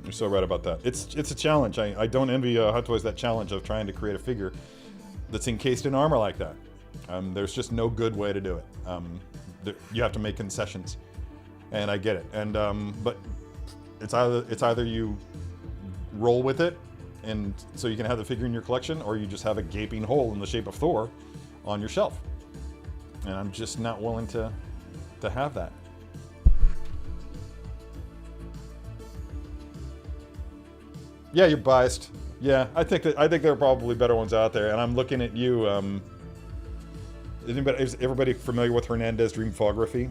You're so right about that. It's a challenge. I don't envy Hot Toys that challenge of trying to create a figure that's encased in armor like that. There's just no good way to do it. You have to make concessions, and I get it. And but it's either you roll with it, and so you can have the figure in your collection, or you just have a gaping hole in the shape of Thor on your shelf. And I'm just not willing to have that. Yeah, you're biased. Yeah, I think there are probably better ones out there, and I'm looking at you. Is everybody familiar with Hernandez Dreamphotography?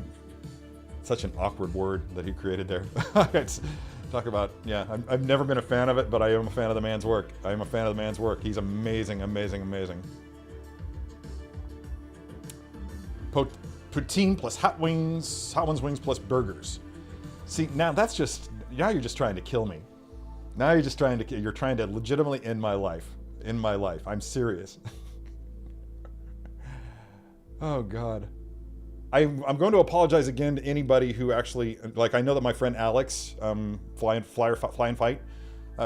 Such an awkward word that he created there. Talk about, yeah, I've never been a fan of it, but I am a fan of the man's work. I am a fan of the man's work. He's amazing, amazing, amazing. Poutine plus hot wings plus burgers. See, now that's just, now you're just trying to kill me. Now you're just trying to, you're trying to legitimately end my life. In my life. I'm serious. Oh, God. I'm going to apologize again to anybody who actually, like, I know that my friend Alex, Fly and Fight,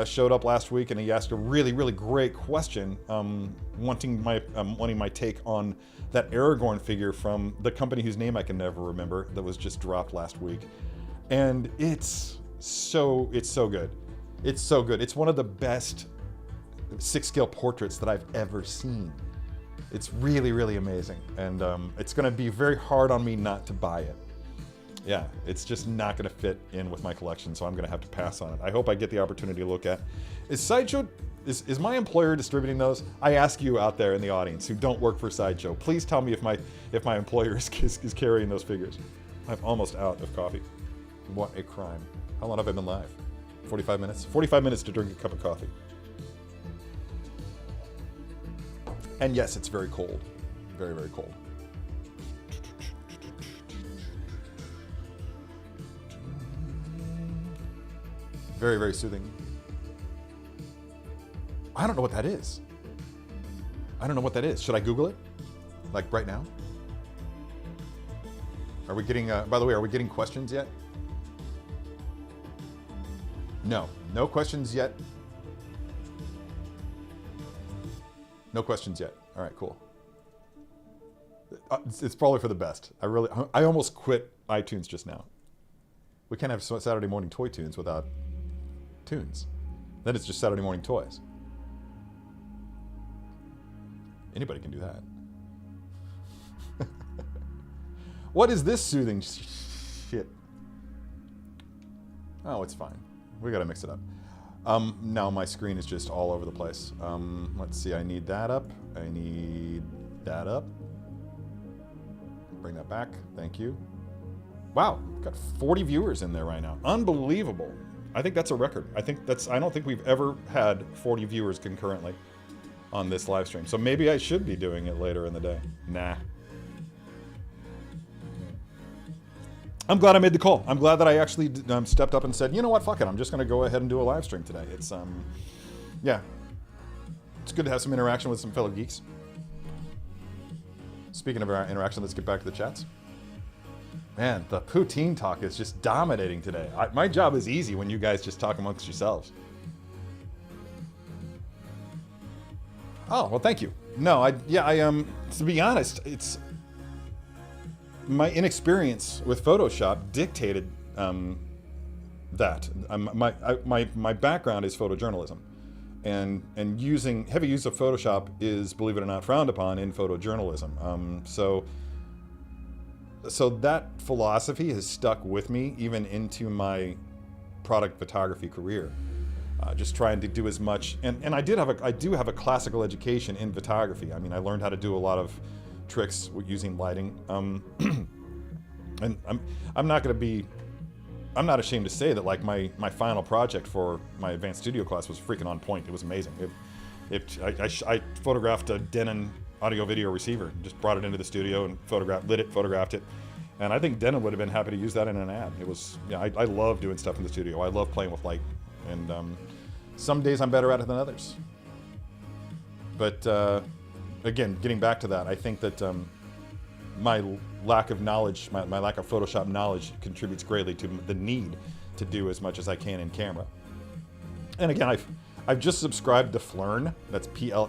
showed up last week, and he asked a really, really great question, wanting my take on that Aragorn figure from the company whose name I can never remember that was just dropped last week. And it's so good. It's so good. It's one of the best 6-scale portraits that I've ever seen. It's really, really amazing. And it's going to be very hard on me not to buy it. Yeah, it's just not going to fit in with my collection, so I'm going to have to pass on it. I hope I get the opportunity to look at. Is Sideshow, is my employer distributing those? I ask you out there in the audience who don't work for Sideshow, please tell me if my employer is carrying those figures. I'm almost out of coffee. What a crime. How long have I been live? 45 minutes? 45 minutes to drink a cup of coffee. And yes, it's very cold. Very, very cold. Very, very soothing. I don't know what that is. I don't know what that is. Should I Google it? Like right now? Are we getting, by the way, are we getting questions yet? No. No questions yet. No questions yet. All right, cool. It's probably for the best. I almost quit iTunes just now. We can't have Saturday morning Toytoons without tunes. Then it's just Saturday morning toys. Anybody can do that. What is this soothing shit? Oh, it's fine. We gotta mix it up. Now my screen is just all over the place. Let's see, I need that up. I need that up. Bring that back, thank you. Wow, got 40 viewers in there right now. Unbelievable. I think that's a record. I don't think we've ever had 40 viewers concurrently on this live stream. So maybe I should be doing it later in the day. Nah. I'm glad I made the call. I'm glad that I actually stepped up and said, you know what, fuck it. I'm just going to go ahead and do a live stream today. It's, yeah. It's good to have some interaction with some fellow geeks. Speaking of our interaction, let's get back to the chats. Man, the poutine talk is just dominating today. My job is easy when you guys just talk amongst yourselves. Oh, well, thank you. No, to be honest, it's... my inexperience with Photoshop dictated that. My background is photojournalism, and heavy use of Photoshop is, believe it or not, frowned upon in photojournalism. So that philosophy has stuck with me even into my product photography career. Just trying to do as much, and I do have a classical education in photography. I mean, I learned how to do a lot of tricks using lighting, and I'm not ashamed to say that, like, my final project for my advanced studio class was freaking on point. It was amazing. I photographed a Denon audio video receiver, just brought it into the studio and photographed it, and I think Denon would have been happy to use that in an ad. It was, yeah, I love doing stuff in the studio. I love playing with light, and some days I'm better at it than others. But again, getting back to that, I think that my lack of knowledge, my lack of Photoshop knowledge contributes greatly to the need to do as much as I can in camera. And again, I've just subscribed to Phlearn. That's Phlearn,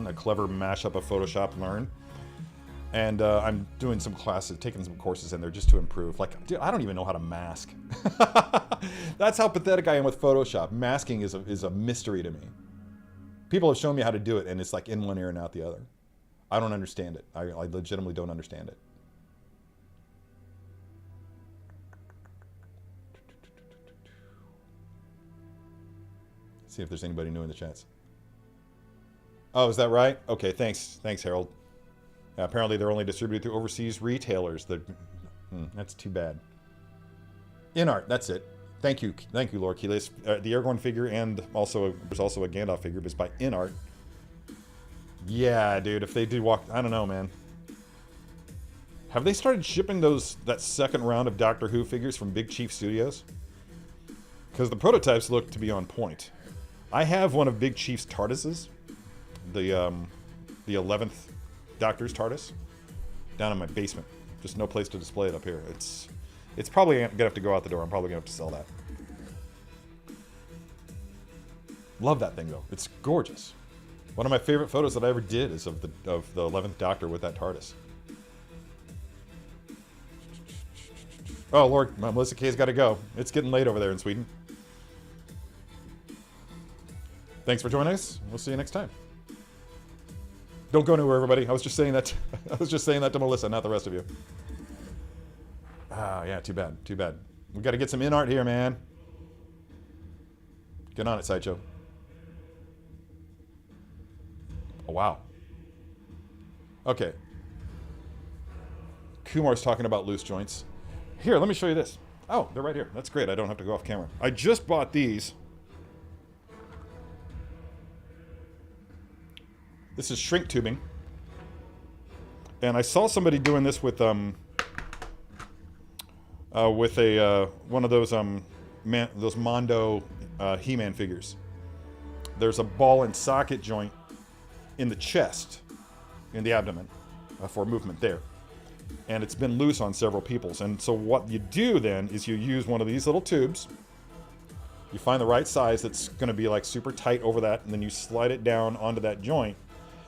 a clever mashup of Photoshop Learn. And I'm doing some classes, taking some courses in there just to improve. Like, dude, I don't even know how to mask. That's how pathetic I am with Photoshop. Masking is a mystery to me. People have shown me how to do it, and it's like in one ear and out the other. I don't understand it. I legitimately don't understand it. See if there's anybody new in the chats. Oh, is that right? Okay, thanks. Thanks, Harold. Yeah, apparently they're only distributed through overseas retailers. That's too bad. In art, that's it. Thank you, Lord Keyless. The Aragorn figure, and also there's also a Gandalf figure, but it's by In Art. Yeah, dude. If they do walk, I don't know, man. Have they started shipping that second round of Doctor Who figures from Big Chief Studios? Because the prototypes look to be on point. I have one of Big Chief's TARDISes, the 11th Doctor's TARDIS, down in my basement. Just no place to display it up here. It's probably gonna have to go out the door. I'm probably gonna have to sell that. Love that thing though. It's gorgeous. One of my favorite photos that I ever did is of the 11th Doctor with that TARDIS. Oh Lord, Melissa K's got to go. It's getting late over there in Sweden. Thanks for joining us. We'll see you next time. Don't go anywhere, everybody. I was just saying that. I was just saying that to Melissa, not the rest of you. Ah, yeah. Too bad. Too bad. We got to get some in art here, man. Get on it, Sideshow. Oh, wow. Okay. Kumar's talking about loose joints. Here, let me show you this. Oh, they're right here. That's great. I don't have to go off camera. I just bought these. This is shrink tubing. And I saw somebody doing this with a one of those those Mondo He-Man figures. There's a ball and socket joint in the chest, in the abdomen, for movement there. And it's been loose on several people's. And so what you do then is you use one of these little tubes. You find the right size that's going to be like super tight over that, and then you slide it down onto that joint,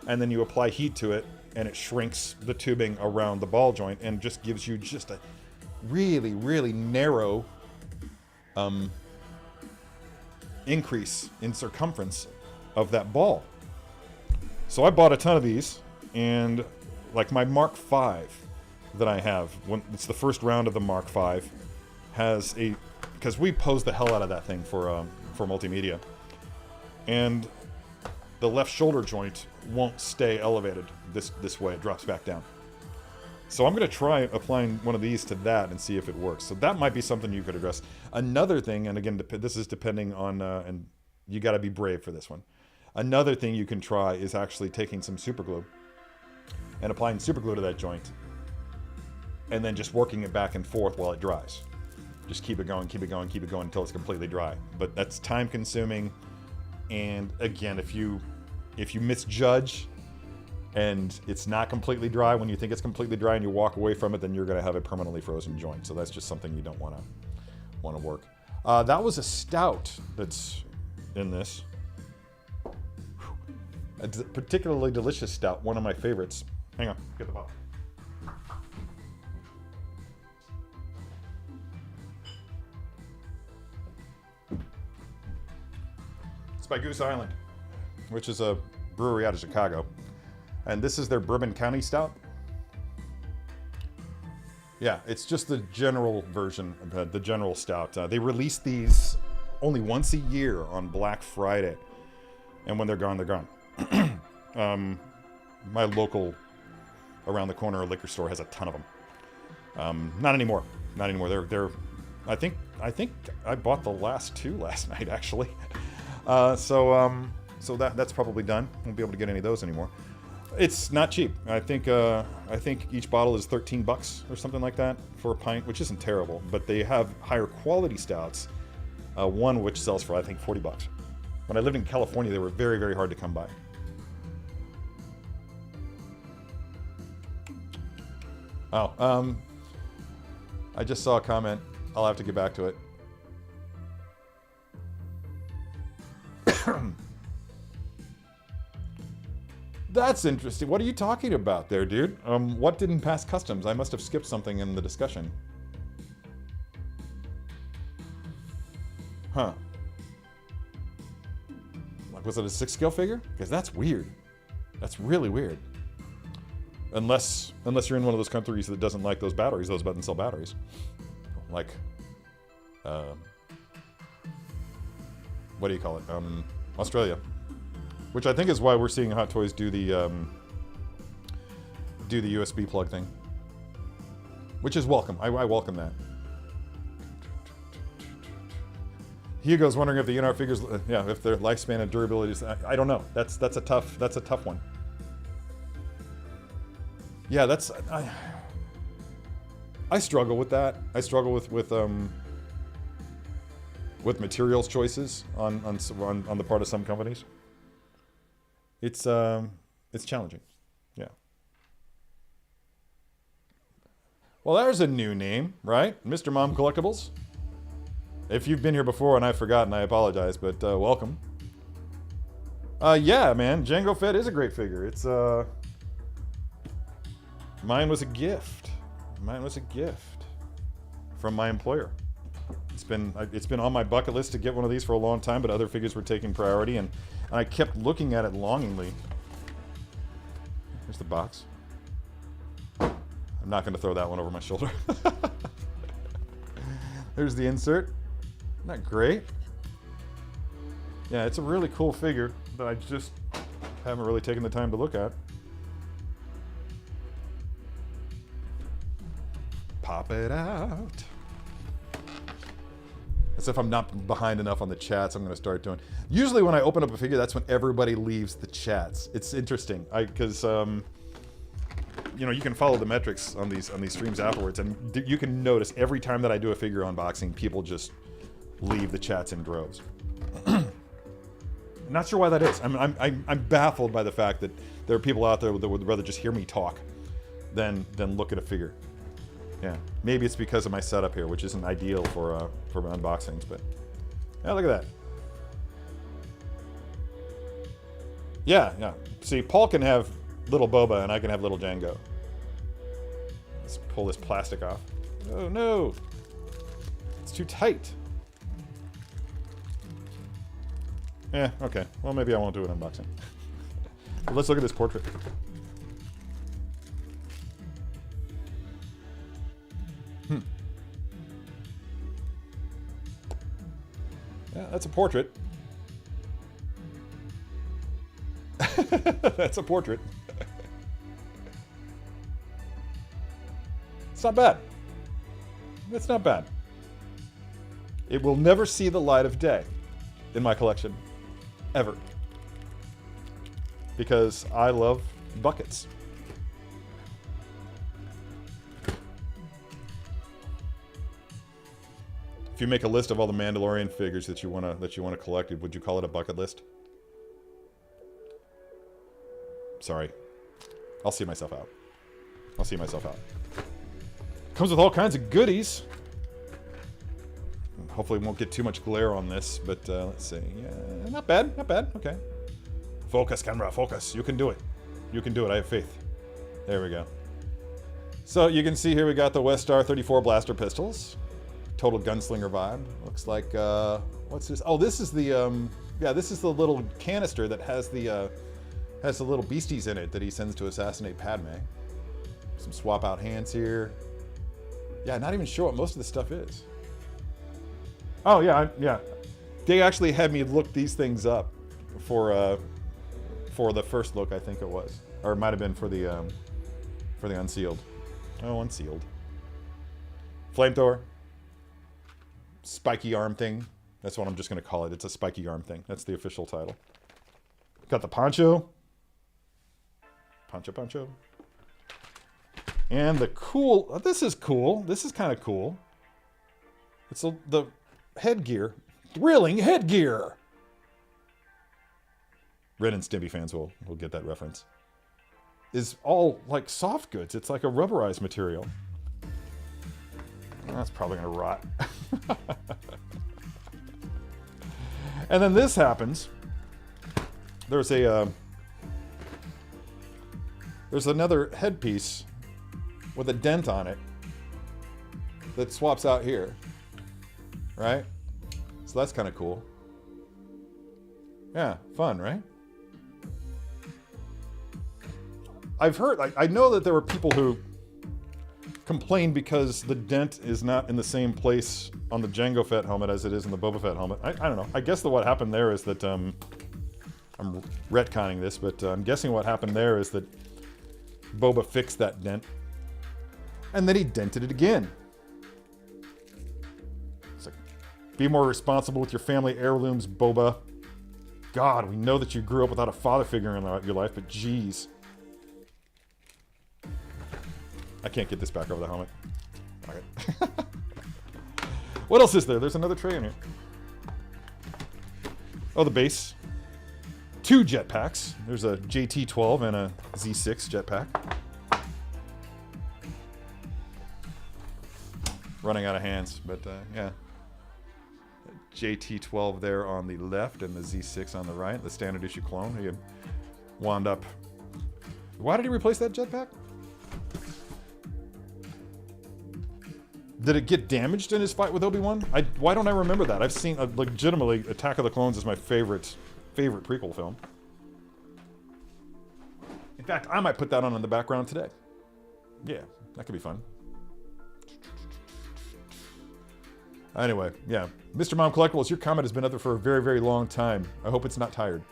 and then you apply heat to it, and it shrinks the tubing around the ball joint and just gives you just a really, really narrow increase in circumference of that ball. So I bought a ton of these, and like my Mark V that I have, when it's the first round of the Mark V, has a, because we posed the hell out of that thing for multimedia, and the left shoulder joint won't stay elevated this way. It drops back down. So I'm going to try applying one of these to that and see if it works. So that might be something you could address. Another thing, and again, this is depending on, and you got to be brave for this one. Another thing you can try is actually taking some super glue and applying super glue to that joint, and then just working it back and forth while it dries. Just keep it going, keep it going, keep it going until it's completely dry. But that's time consuming. And again, if you misjudge and it's not completely dry when you think it's completely dry and you walk away from it, then you're going to have a permanently frozen joint. So that's just something you don't want to work. That was a stout that's in this. A particularly delicious stout, one of my favorites. Hang on, get the bottle. It's by Goose Island, which is a brewery out of Chicago. And this is their Bourbon County Stout. Yeah, it's just the general version, the general stout. They release these only once a year on Black Friday. And when they're gone, they're gone. My local, around the corner liquor store has a ton of them. Not anymore. Not anymore. They're. I think I bought the last two last night, actually. So that's probably done. Won't be able to get any of those anymore. It's not cheap. I think each bottle is $13 or something like that for a pint, which isn't terrible. But they have higher quality stouts. One which sells for I think $40. When I lived in California, they were very, very hard to come by. Oh, I just saw a comment. I'll have to get back to it. That's interesting. What are you talking about there, dude? What didn't pass customs? I must have skipped something in the discussion. Huh. Like, was it a 6-scale figure? Because that's weird. That's really weird. Unless you're in one of those countries that doesn't like those batteries, those button cell batteries. Like, what do you call it? Australia. Which I think is why we're seeing Hot Toys do the USB plug thing. which is welcome. I welcome that. Hugo's wondering if the UNR figures, if their lifespan and durability is. I don't know. That's a tough one. Yeah, I struggle with that. I struggle with materials choices on the part of some companies. It's challenging. Yeah. Well, there's a new name, right? Mr. Mom Collectibles. If you've been here before and I've forgotten, I apologize, but welcome. Yeah, man, Jango Fett is a great figure. It's mine was a gift. Mine was a gift from my employer. It's been on my bucket list to get one of these for a long time, but other figures were taking priority, and I kept looking at it longingly. Here's the box. I'm not going to throw that one over my shoulder. There's the insert. Isn't that great? Yeah, it's a really cool figure that I just haven't really taken the time to look at. Pop it out. As if I'm not behind enough on the chats, I'm going to start doing. Usually when I open up a figure, that's when everybody leaves the chats. It's interesting, because you can follow the metrics on these streams afterwards, and you can notice every time that I do a figure unboxing, people just leave the chats in droves. Not sure why that is. I'm baffled by the fact that there are people out there that would rather just hear me talk than look at a figure. Yeah, maybe it's because of my setup here, which isn't ideal for unboxings, but yeah, look at that. Yeah. See, Paul can have little Boba, and I can have little Jango. Let's pull this plastic off. Oh no, it's too tight. Yeah, okay. Well, maybe I won't do an unboxing. But let's look at this portrait. Yeah, that's a portrait. That's a portrait. It's not bad. It's not bad. It will never see the light of day in my collection. Ever. Because I love buckets. If you make a list of all the Mandalorian figures that you wanna collect, would you call it a bucket list? Sorry. I'll see myself out. Comes with all kinds of goodies. Hopefully we won't get too much glare on this, but let's see. Yeah, not bad. Okay. Focus, camera, focus. You can do it. I have faith. There we go. So you can see here we got the Westar 34 blaster pistols. Total gunslinger vibe. Looks like, what's this? Oh, this is the, this is the little canister that has the little beasties in it that he sends to assassinate Padme. Some swap out hands here. Yeah, not even sure what most of this stuff is. Oh, yeah. They actually had me look these things up for the first look, I think it was. Or it might have been for the unsealed. Oh, unsealed. Flamethrower. Spiky arm thing. That's what I'm just going to call it. It's a spiky arm thing. That's the official title. Got the poncho. Poncho. And the cool... This is cool. This is kind of cool. It's the headgear. Thrilling headgear! Ren and Stimpy fans will get that reference. Is all like soft goods. It's like a rubberized material. That's probably going to rot. And then this happens. There's another headpiece with a dent on it that swaps out here. Right? So that's kind of cool. Yeah, fun, right? I've heard, I know that there were people who complained because the dent is not in the same place on the Jango Fett helmet as it is in the Boba Fett helmet. I don't know. I guess what happened there is that, I'm retconning this, but I'm guessing what happened there is that Boba fixed that dent. And then he dented it again. It's like, be more responsible with your family heirlooms, Boba. God, we know that you grew up without a father figure in your life, but geez. I can't get this back over the helmet. Okay. What else is there? There's another tray in here. Oh, the base. 2 jetpacks. There's a JT-12 and a Z6 jetpack. Running out of hands, but yeah. JT-12 there on the left and the Z6 on the right. The standard issue clone. He wound up. Why did he replace that jetpack? Did it get damaged in his fight with Obi-Wan? Why don't I remember that? I've seen, legitimately, Attack of the Clones is my favorite prequel film. In fact, I might put that on in the background today. Yeah, that could be fun. Anyway, yeah. Mr. Mom Collectibles, your comment has been up there for a very, very long time. I hope it's not tired.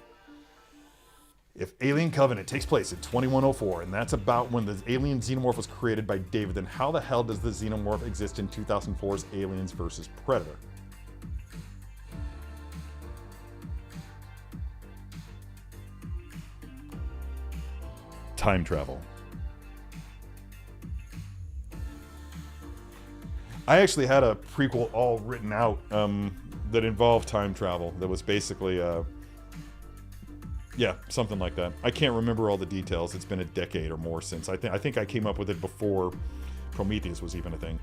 If Alien Covenant takes place in 2104, and that's about when the alien xenomorph was created by David, then how the hell does the xenomorph exist in 2004's Aliens vs. Predator? Time travel. I actually had a prequel all written out that involved time travel. That was basically, yeah, something like that. I can't remember all the details. It's been a decade or more since. I think I came up with it before Prometheus was even a thing.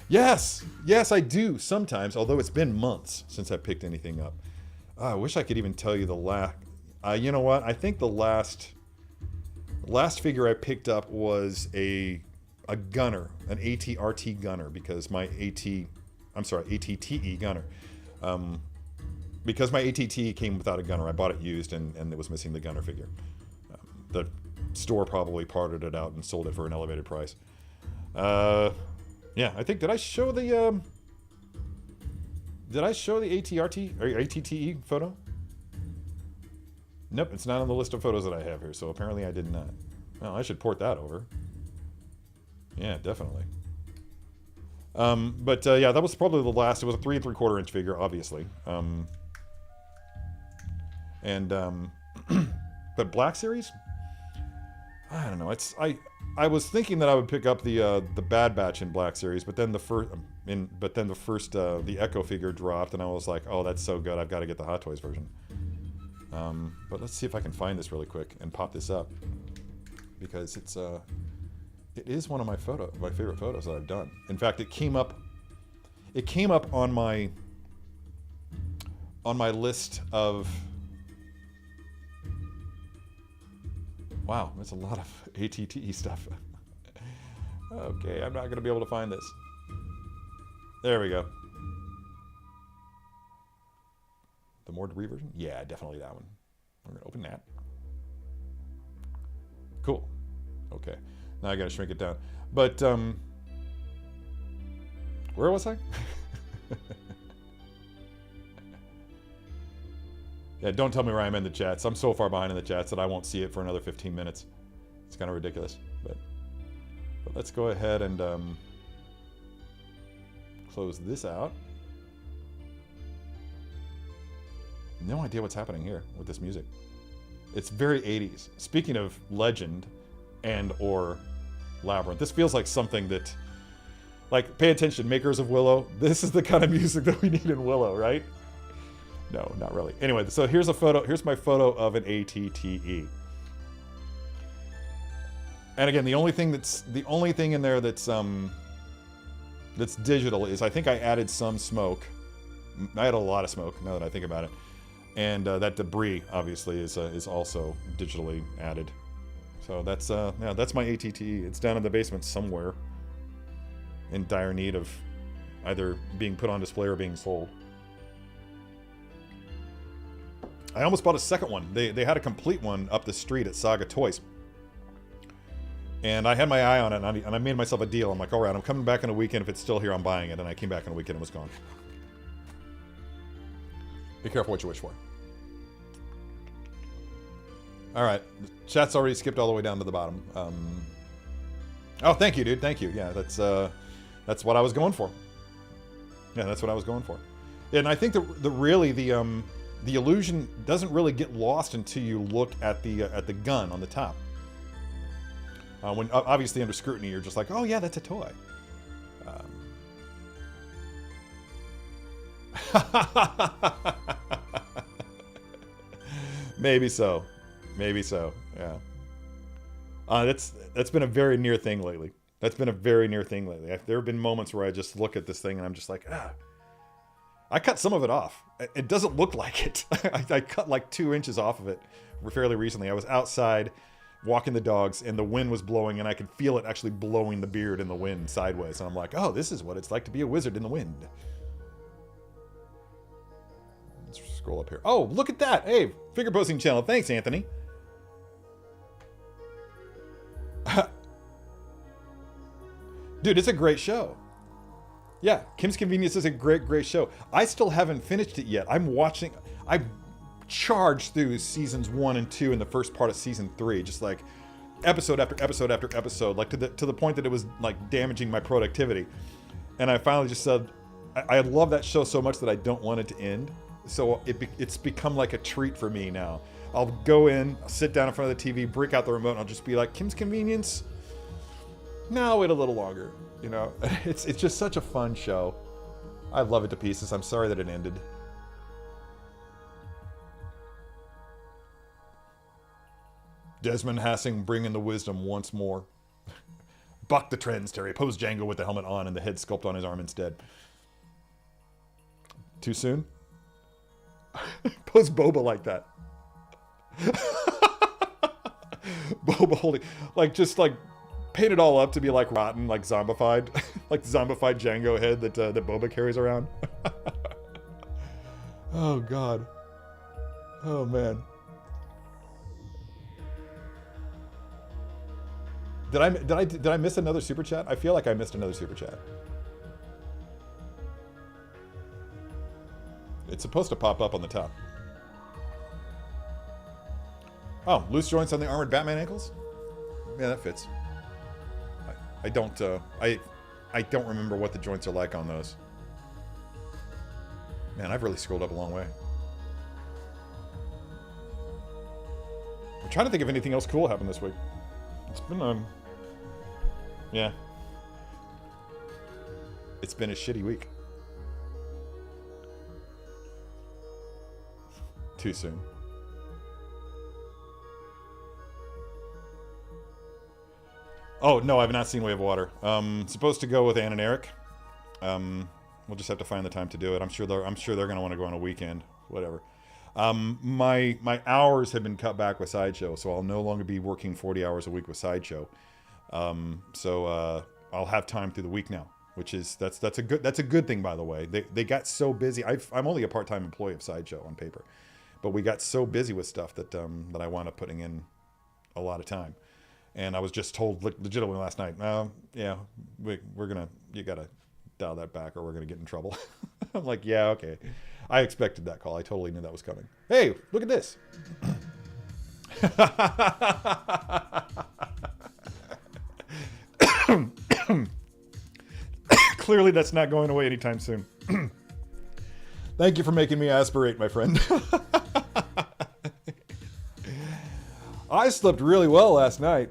Yes, yes, I do sometimes. Although it's been months since I picked anything up. I wish I could even tell you the last. You know what? I think the last figure I picked up was a gunner, an AT-RT gunner, because my ATTE gunner. Because my ATT came without a gunner, I bought it used, and it was missing the gunner figure. The store probably parted it out and sold it for an elevated price. Yeah, I think, did I show the AT-RT or ATTE photo? Nope, it's not on the list of photos that I have here, so apparently I did not. Well, I should port that over. Yeah, definitely. But yeah, that was probably the last. It was a 3 3/4 inch figure, obviously. But Black Series? I don't know. I was thinking that I would pick up the Bad Batch in Black Series, but then the Echo figure dropped, and I was like, oh, that's so good. I've got to get the Hot Toys version. But let's see if I can find this really quick and pop this up, because it is one of my favorite photos that I've done. In fact, it came up on my list of. Wow, that's a lot of ATTE stuff. Okay, I'm not going to be able to find this. There we go. The more debris version? Yeah, definitely that one. We're going to open that. Cool. Okay. Now I got to shrink it down. But, where was I? Yeah, don't tell me where I'm in the chats. I'm so far behind in the chats that I won't see it for another 15 minutes. It's kind of ridiculous. But let's go ahead and close this out. No idea what's happening here with this music. It's very 80s. Speaking of Legend and or Labyrinth, this feels like something that, like, pay attention, makers of Willow. This is the kind of music that we need in Willow, right? No, not really. Anyway, so here's a photo. Here's my photo of an ATTE. And again, the only thing in there that's digital is I think I added some smoke. I had a lot of smoke now that I think about it, and that debris obviously is also digitally added. So that's yeah, that's my ATTE. It's down in the basement somewhere, in dire need of either being put on display or being sold. I almost bought a second one. They had a complete one up the street at Saga Toys. And I had my eye on it, and I made myself a deal. I'm like, all right, I'm coming back in a weekend. If it's still here, I'm buying it. And I came back in a weekend and it was gone. Be careful what you wish for. All right. The chat's already skipped all the way down to the bottom. Oh, thank you, dude. Thank you. Yeah, that's what I was going for. Yeah, that's what I was going for. And I think the illusion doesn't really get lost until you look at the gun on the top. When obviously under scrutiny, you're just like, oh yeah, that's a toy. Maybe so. Maybe so. Yeah. That's been a very near thing lately. That's been a very near thing lately. There have been moments where I just look at this thing and I'm just like, ah. I cut some of it off. It doesn't look like it. I cut like 2 inches off of it fairly recently. I was outside walking the dogs and the wind was blowing and I could feel it actually blowing the beard in the wind sideways. And I'm like, oh, this is what it's like to be a wizard in the wind. Let's scroll up here. Oh, look at that. Hey, figure posting channel. Thanks, Anthony. Dude, it's a great show. Yeah, Kim's Convenience is a great show. I still haven't finished it yet. I charged through seasons 1 and 2 and the first part of season 3, just like episode after episode after episode, like to the point that it was like damaging my productivity. And I finally just said, I love that show so much that I don't want it to end. So it's become like a treat for me now. I'll go in, I'll sit down in front of the TV, break out the remote, and I'll just be like, Kim's Convenience? No, I'll wait a little longer. You know, it's just such a fun show. I love it to pieces. I'm sorry that it ended. Desmond Hassing bringing the wisdom once more. Buck the trends, Terry. Pose Jango with the helmet on and the head sculpt on his arm instead. Too soon? Pose Boba like that. Boba holding, like, just like paint it all up to be like rotten, like zombified, like zombified Jango head that Boba carries around. Oh God. Oh man. Did I miss another super chat? I feel like I missed another super chat. It's supposed to pop up on the top. Oh, loose joints on the armored Batman ankles? Yeah, that fits. I don't remember what the joints are like on those. Man, I've really scrolled up a long way. I'm trying to think if anything else cool happened this week. It's been, yeah. It's been a shitty week. Too soon. Oh, no, I've not seen Way of Water. Supposed to go with Ann and Eric. We'll just have to find the time to do it. I'm sure they're going to want to go on a weekend. Whatever. My hours have been cut back with Sideshow, so I'll no longer be working 40 hours a week with Sideshow. So I'll have time through the week now, which is that's a good thing, by the way. They got so busy. I'm only a part-time employee of Sideshow on paper, but we got so busy with stuff that I wound up putting in a lot of time. And I was just told legitimately last night, yeah, you gotta dial that back or we're gonna get in trouble. I'm like, yeah, okay. I expected that call. I totally knew that was coming. Hey, look at this. Clearly that's not going away anytime soon. Thank you for making me aspirate, my friend. I slept really well last night.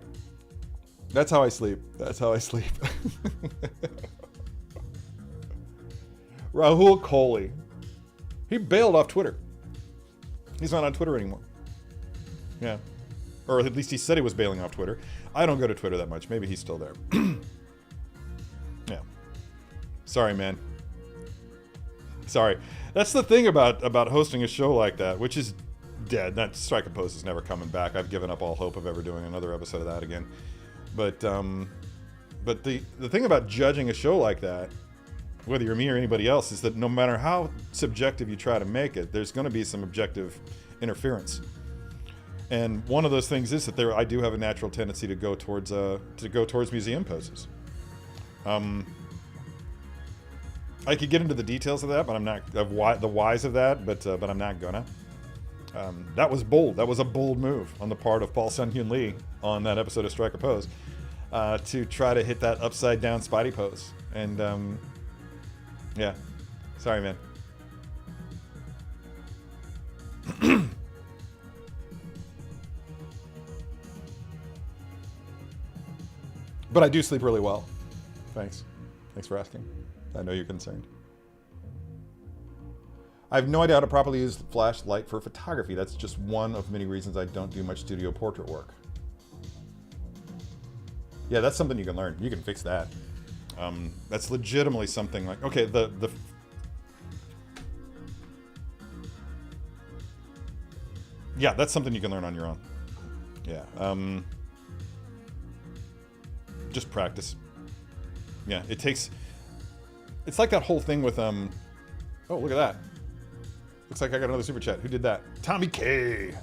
That's how I sleep. That's how I sleep. Rahul Kohli. He bailed off Twitter. He's not on Twitter anymore. Yeah. Or at least he said he was bailing off Twitter. I don't go to Twitter that much. Maybe he's still there. Yeah. Sorry, man. Sorry. That's the thing about hosting a show like that, which is dead. That Strike and Pose is never coming back. I've given up all hope of ever doing another episode of that again. But the thing about judging a show like that, whether you're me or anybody else, is that no matter how subjective you try to make it, there's going to be some objective interference. And one of those things is that I do have a natural tendency to go towards museum poses. I could get into the details of that, but I'm not the whys of that. But I'm not gonna. That was bold. That was a bold move on the part of Paul Sun-Hyun Lee on that episode of Strike or Pose. to try to hit that upside down Spidey pose. And yeah, sorry, man. But I do sleep really well. Thanks for asking. I know you're concerned. I have no idea how to properly use flashlight for photography. That's just one of many reasons I don't do much studio portrait work. Yeah, that's something you can learn. You can fix that. That's legitimately something like, okay, yeah, that's something you can learn on your own. Yeah. Just practice. Yeah, it's like that whole thing with, oh, look at that. Looks like I got another super chat. Who did that? Tommy K.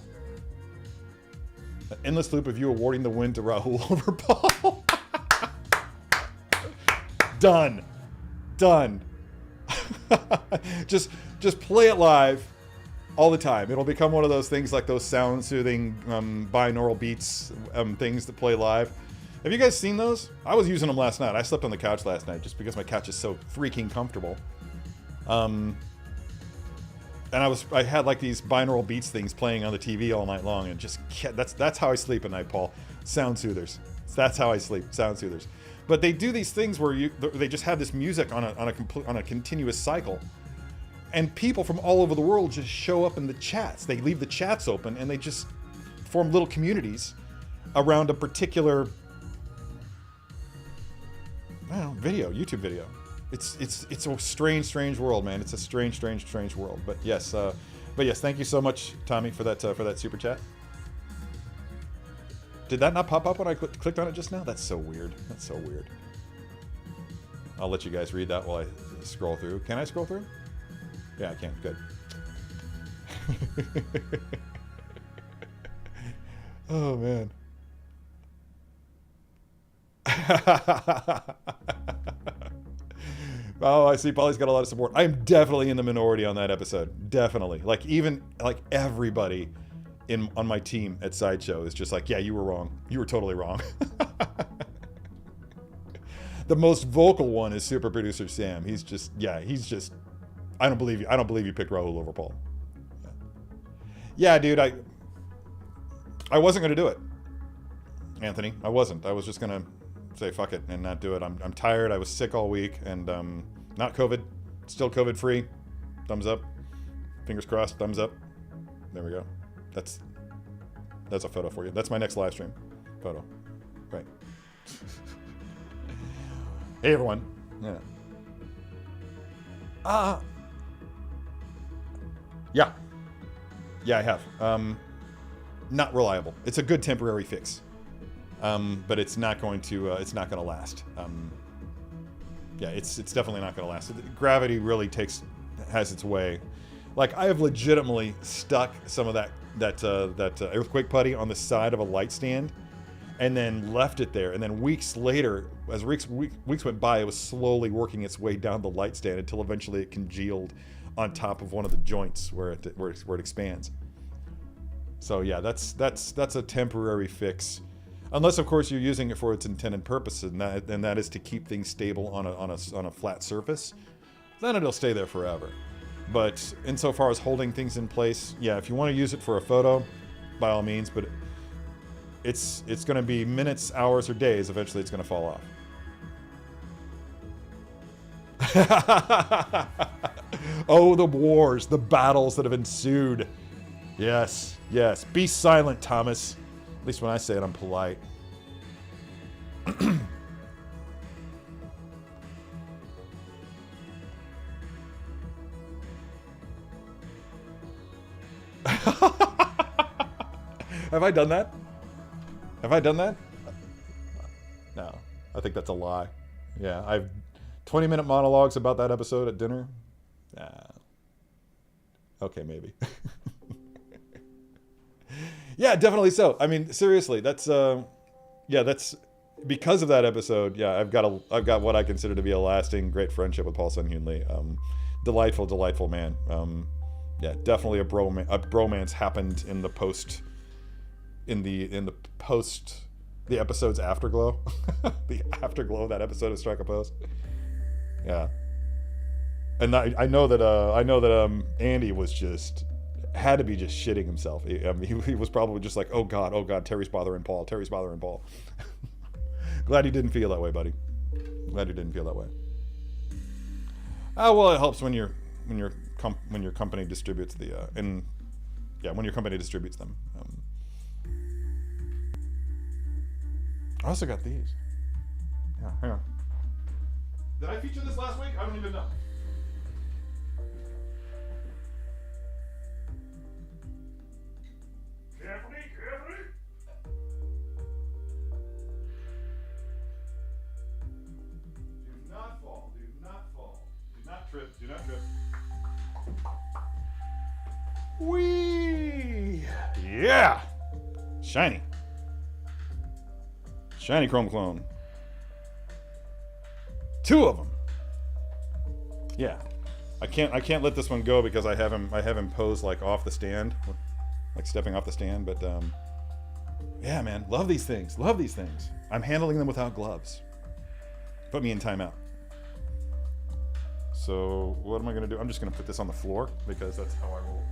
An endless loop of you awarding the win to Rahul over Paul. Done. Just play it live all the time. It'll become one of those things like those sound soothing binaural beats things that play live. Have you guys seen those? I was using them last night. I slept on the couch last night just because my couch is so freaking comfortable. And I had like these binaural beats things playing on the TV all night long, and just that's how I sleep at night, Paul. Sound soothers. That's how I sleep. Sound soothers. But they do these things where they just have this music on a continuous cycle, and people from all over the world just show up in the chats. They leave the chats open, and they just form little communities around a particular, I don't know, video, YouTube video. It's a strange world, man. It's a strange world. But yes, thank you so much, Tommy, for that super chat. Did that not pop up when I clicked on it just now? That's so weird. I'll let you guys read that while I scroll through. Can I scroll through? Yeah, I can. Good. Oh, man. Oh, I see. Polly's got a lot of support. I'm definitely in the minority on that episode. Definitely. Like, even, like, everybody on my team at Sideshow is just like, yeah, you were wrong. You were totally wrong. The most vocal one is super producer Sam. He's just, I don't believe you. I don't believe you picked Rahul over Paul. Yeah, dude, I wasn't going to do it, Anthony. I wasn't. I was just going to say fuck it and not do it. I'm tired. I was sick all week, and not COVID, still COVID free. Thumbs up. Fingers crossed. Thumbs up. There we go. That's a photo for you. That's my next live stream photo. Right. Hey everyone. Yeah. Yeah, I have. Not reliable. It's a good temporary fix. But it's not going to last. Yeah, it's definitely not going to last. Gravity really has its way. Like, I have legitimately stuck some of that earthquake putty on the side of a light stand, and then left it there. And then weeks later, as weeks went by, it was slowly working its way down the light stand until eventually it congealed on top of one of the joints where it expands. So yeah, that's a temporary fix. Unless, of course, you're using it for its intended purpose, and that is to keep things stable on a flat surface. Then it'll stay there forever. But insofar as holding things in place, yeah, if you want to use it for a photo, by all means. But it's going to be minutes, hours, or days. Eventually, it's going to fall off. Oh, the wars, the battles that have ensued. Yes. Be silent, Thomas. At least when I say it, I'm polite. Have I done that? No. I think that's a lie. Yeah, I've 20-minute monologues about that episode at dinner. Okay, maybe. Yeah, definitely so. I mean, seriously, that's because of that episode. Yeah, I've got what I consider to be a lasting great friendship with Paul Sun-Hyun Lee. Delightful man. Yeah, definitely a bromance happened in the post The episode's afterglow. The afterglow of that episode of Strike a Pose. Yeah. And I know that Andy was just had to be just shitting himself. He was probably just like, oh god, Terry's bothering Paul. Glad you didn't feel that way, buddy. Glad you didn't feel that way. Oh well, it helps when your company distributes when your company distributes them. I also got these. Yeah, hang on. Did I feature this last week? I don't even know. Carefully. Do not fall. Do not trip. Whee! Yeah! Shiny chrome clone. 2 of them. Yeah. I can't let this one go because I have him pose like off the stand, like stepping off the stand, but yeah, man, love these things. I'm handling them without gloves. Put me in timeout. So what am I going to do? I'm just going to put this on the floor because that's how I roll.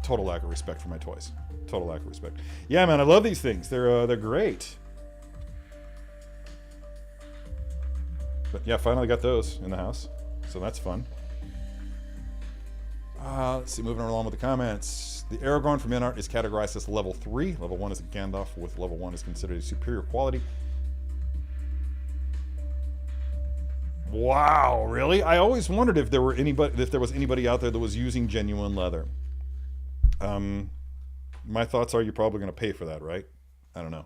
Total lack of respect for my toys. Total lack of respect. Yeah, man, I love these things. They're great. But yeah, finally got those in the house, so that's fun. Let's see, moving along with the comments. The Aragorn from InArt is categorized as level 3. Level 1 is a Gandalf, with level 1 is considered a superior quality. Wow, really? I always wondered if there was anybody out there that was using genuine leather. My thoughts are you're probably going to pay for that, right? I don't know.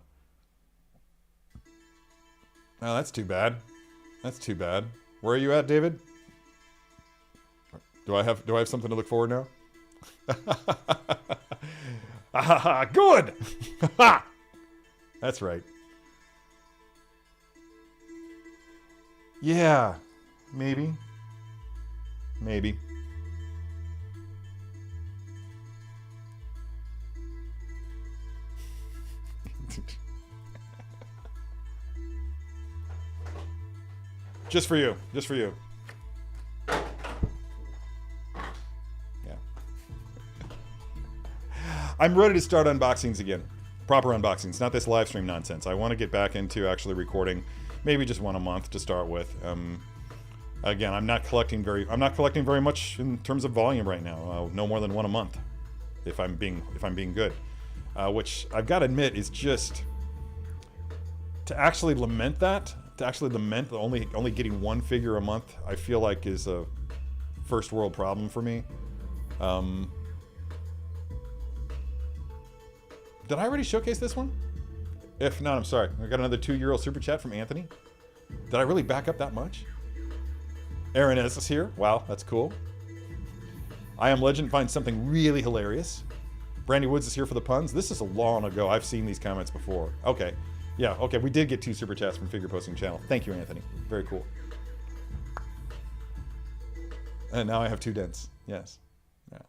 Oh, that's too bad. Where are you at, David? Do I have something to look forward now? Good. That's right. Yeah, maybe. Just for you. Yeah. I'm ready to start unboxings again. Proper unboxings, not this live stream nonsense. I want to get back into actually recording, maybe just one a month to start with. Again, I'm not collecting very much in terms of volume right now. No more than one a month, if I'm being good. Which I've got to admit is just to actually lament only getting one figure a month. I feel like is a first world problem for me. Did I already showcase this one? If not, I'm sorry. I got another €2 super chat from Anthony. Did I really back up that much? Aaron S is here. Wow, that's cool. I Am Legend finds something really hilarious. Brandy Woods is here for the puns. This is a long ago. I've seen these comments before. Okay. Yeah, okay. We did get 2 super chats from Figure Posting Channel. Thank you, Anthony. Very cool. And now I have 2 dents. Yes. Yeah.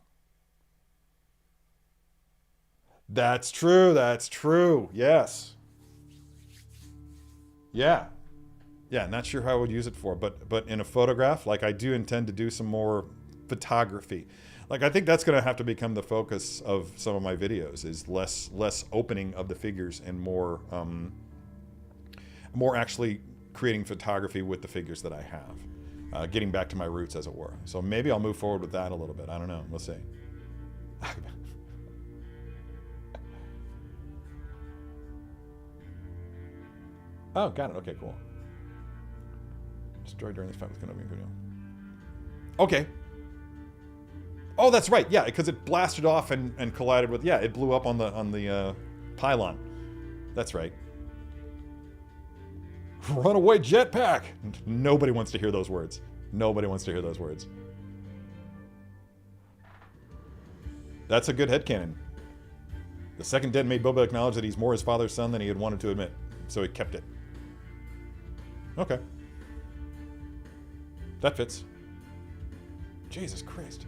That's true. Yes. Yeah. Yeah, not sure how I would use it for, but in a photograph, like I do intend to do some more photography. Like I think that's going to have to become the focus of some of my videos, is less opening of the figures and more actually creating photography with the figures that I have, getting back to my roots, as it were. So maybe I'll move forward with that a little bit. I don't know. We'll see. Oh, got it. Okay, cool. Destroyed during this fight with Kenobi video. Okay. Oh, that's right. Yeah, because it blasted off and collided with. Yeah, it blew up on the pylon. That's right. Runaway jetpack. Nobody wants to hear those words. That's a good headcanon. The second dead made Boba acknowledge that he's more his father's son than he had wanted to admit, so he kept it. Okay. That fits. Jesus Christ.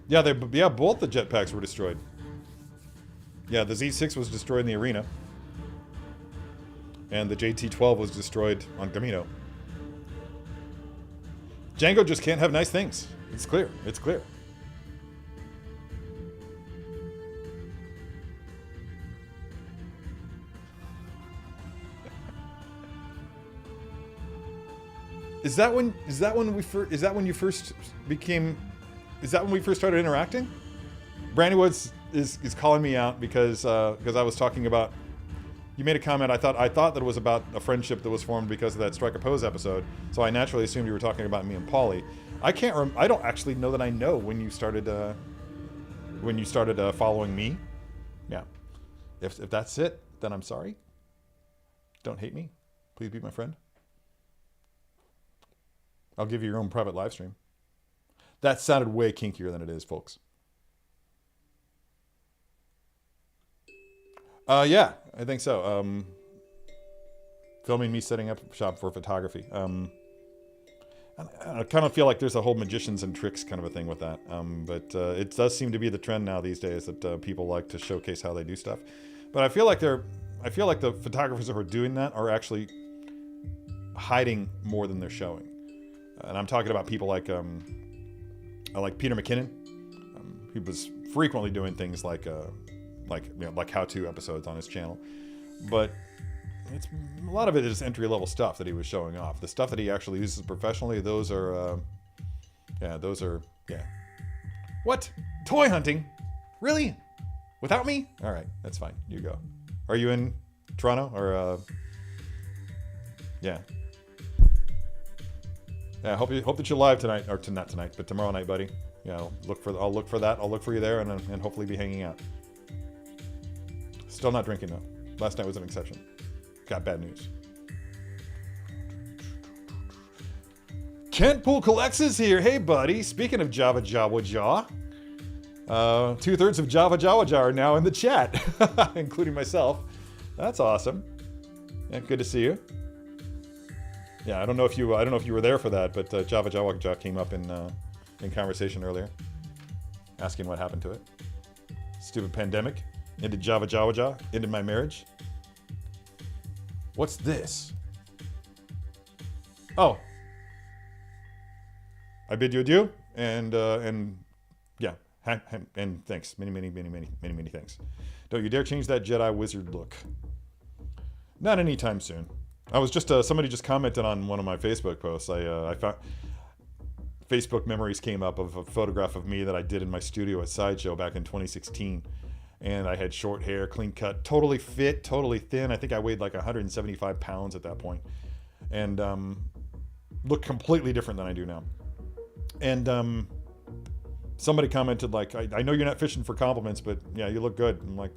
Yeah, both the jetpacks were destroyed. Yeah, the Z6 was destroyed in the arena. And the JT-12 was destroyed on Camino. Jango just can't have nice things. It's clear. It's clear. Is that when you first started interacting? Brandy Woods is calling me out because I was talking about, you made a comment. I thought that it was about a friendship that was formed because of that Strike a Pose episode. So I naturally assumed you were talking about me and Paulie. I don't actually know that I know when you started following me. Yeah. If that's it, then I'm sorry. Don't hate me. Please be my friend. I'll give you your own private live stream. That sounded way kinkier than it is, folks. Yeah, I think so. Filming me setting up shop for photography. I kind of feel like there's a whole magicians and tricks kind of a thing with that. But it does seem to be the trend now these days that people like to showcase how they do stuff. But I feel like the photographers who are doing that are actually hiding more than they're showing. And I'm talking about people like Peter McKinnon. He was frequently doing things like how-to episodes on his channel, but it's a lot of it is entry-level stuff that he was showing off. The stuff that he actually uses professionally, those are What? Toy hunting? Really? Without me? All right, that's fine. You go. Are you in Toronto or? Yeah. Yeah, I hope that you're live tonight, or not tonight, but tomorrow night, buddy. Yeah, I'll look for that. I'll look for you there, and hopefully be hanging out. Still not drinking though. Last night was an exception. Got bad news. Kent Pool Collects is here. Hey, buddy. Speaking of Java Jawa Jaw, 2/3 of Java Jawa Jaw are now in the chat, including myself. That's awesome. Yeah, good to see you. Yeah, I don't know if you were there for that, but Java Jawa Jaw came up in conversation earlier, asking what happened to it. Stupid pandemic ended Java Jawa Jaw, ended my marriage. What's this? Oh, I bid you adieu, and yeah, and thanks, many thanks. Don't you dare change that Jedi wizard look. Not anytime soon. I was just somebody just commented on one of my Facebook posts. I found Facebook memories came up of a photograph of me that I did in my studio at Sideshow back in 2016, and I had short hair, clean cut, totally fit, totally thin. I think I weighed like 175 pounds at that point, and looked completely different than I do now. And somebody commented like, I know you're not fishing for compliments, but yeah, you look good. I'm like,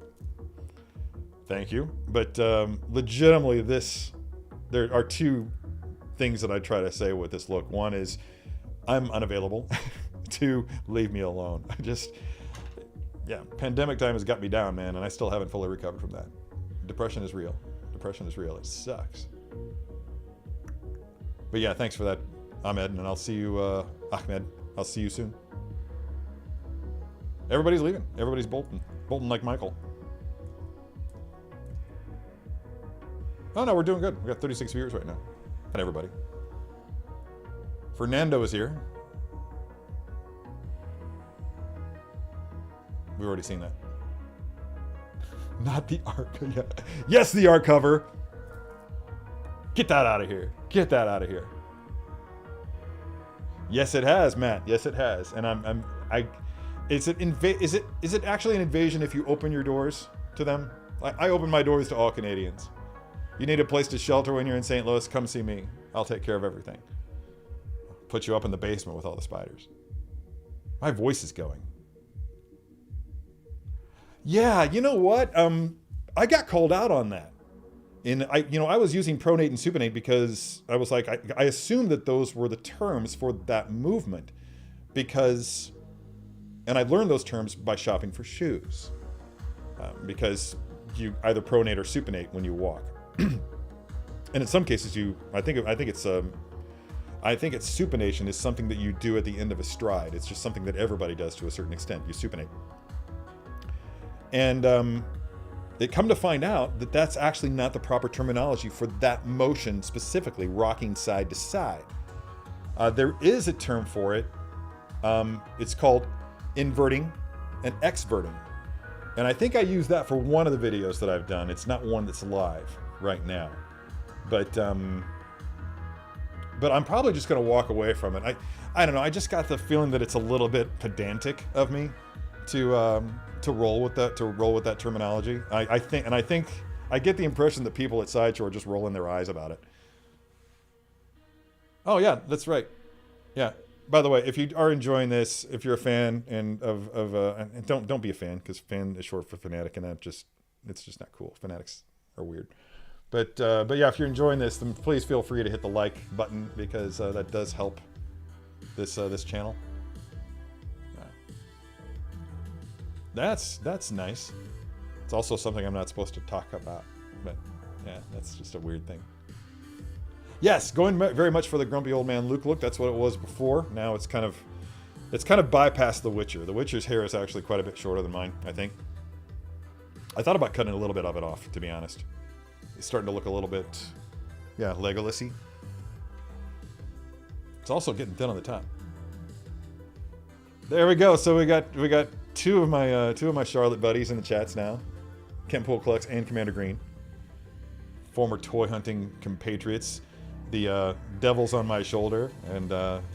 thank you. But legitimately, there are two things that I try to say with this look. One is, I'm unavailable. Two, leave me alone. Pandemic time has got me down, man, and I still haven't fully recovered from that. Depression is real. It sucks. But yeah, thanks for that, Ahmed, and I'll see you, Ahmed. I'll see you soon. Everybody's leaving. Everybody's bolting like Michael. Oh no, we're doing good. We got 36 viewers right now. Not everybody. Fernando is here. We've already seen that. Not the art. Yes, the art cover. Get that out of here. Get that out of here. Yes, it has, Matt. Yes, it has. And is it actually an invasion if you open your doors to them? I open my doors to all Canadians. You need a place to shelter when you're in St. Louis, come see me. I'll take care of everything. Put you up in the basement with all the spiders. My voice is going. Yeah, you know what? I got called out on that. I was using pronate and supinate because I was like, I assumed that those were the terms for that movement and I learned those terms by shopping for shoes, because you either pronate or supinate when you walk. And in some cases I think it's I think it's supination is something that you do at the end of a stride. It's just something that everybody does to a certain extent. You supinate. And they come to find out that that's actually not the proper terminology for that motion specifically, rocking side to side. There is a term for it. It's called inverting and exverting. And I think I used that for one of the videos that I've done. It's not one that's live right now. But I'm probably just going to walk away from it. I don't know. I just got the feeling that it's a little bit pedantic of me to roll with that terminology. I think I get the impression that people at Sideshow are just rolling their eyes about it. Oh yeah, that's right. Yeah. By the way, if you are enjoying this, if you're a fan and and don't be a fan, because fan is short for fanatic, and it's just not cool. Fanatics are weird. But yeah, if you're enjoying this, then please feel free to hit the like button, because that does help this channel. That's nice. It's also something I'm not supposed to talk about, but yeah, that's just a weird thing. Yes, going very much for the grumpy old man Luke look. That's what it was before. Now it's kind of bypassed The Witcher. The Witcher's hair is actually quite a bit shorter than mine, I think. I thought about cutting a little bit of it off, to be honest. It's starting to look a little bit, yeah, Legolas-y. It's also getting thin on the top. There we go. So we got two of my Charlotte buddies in the chats now. Kent Polklux and Commander Green. Former toy hunting compatriots. The devils on my shoulder and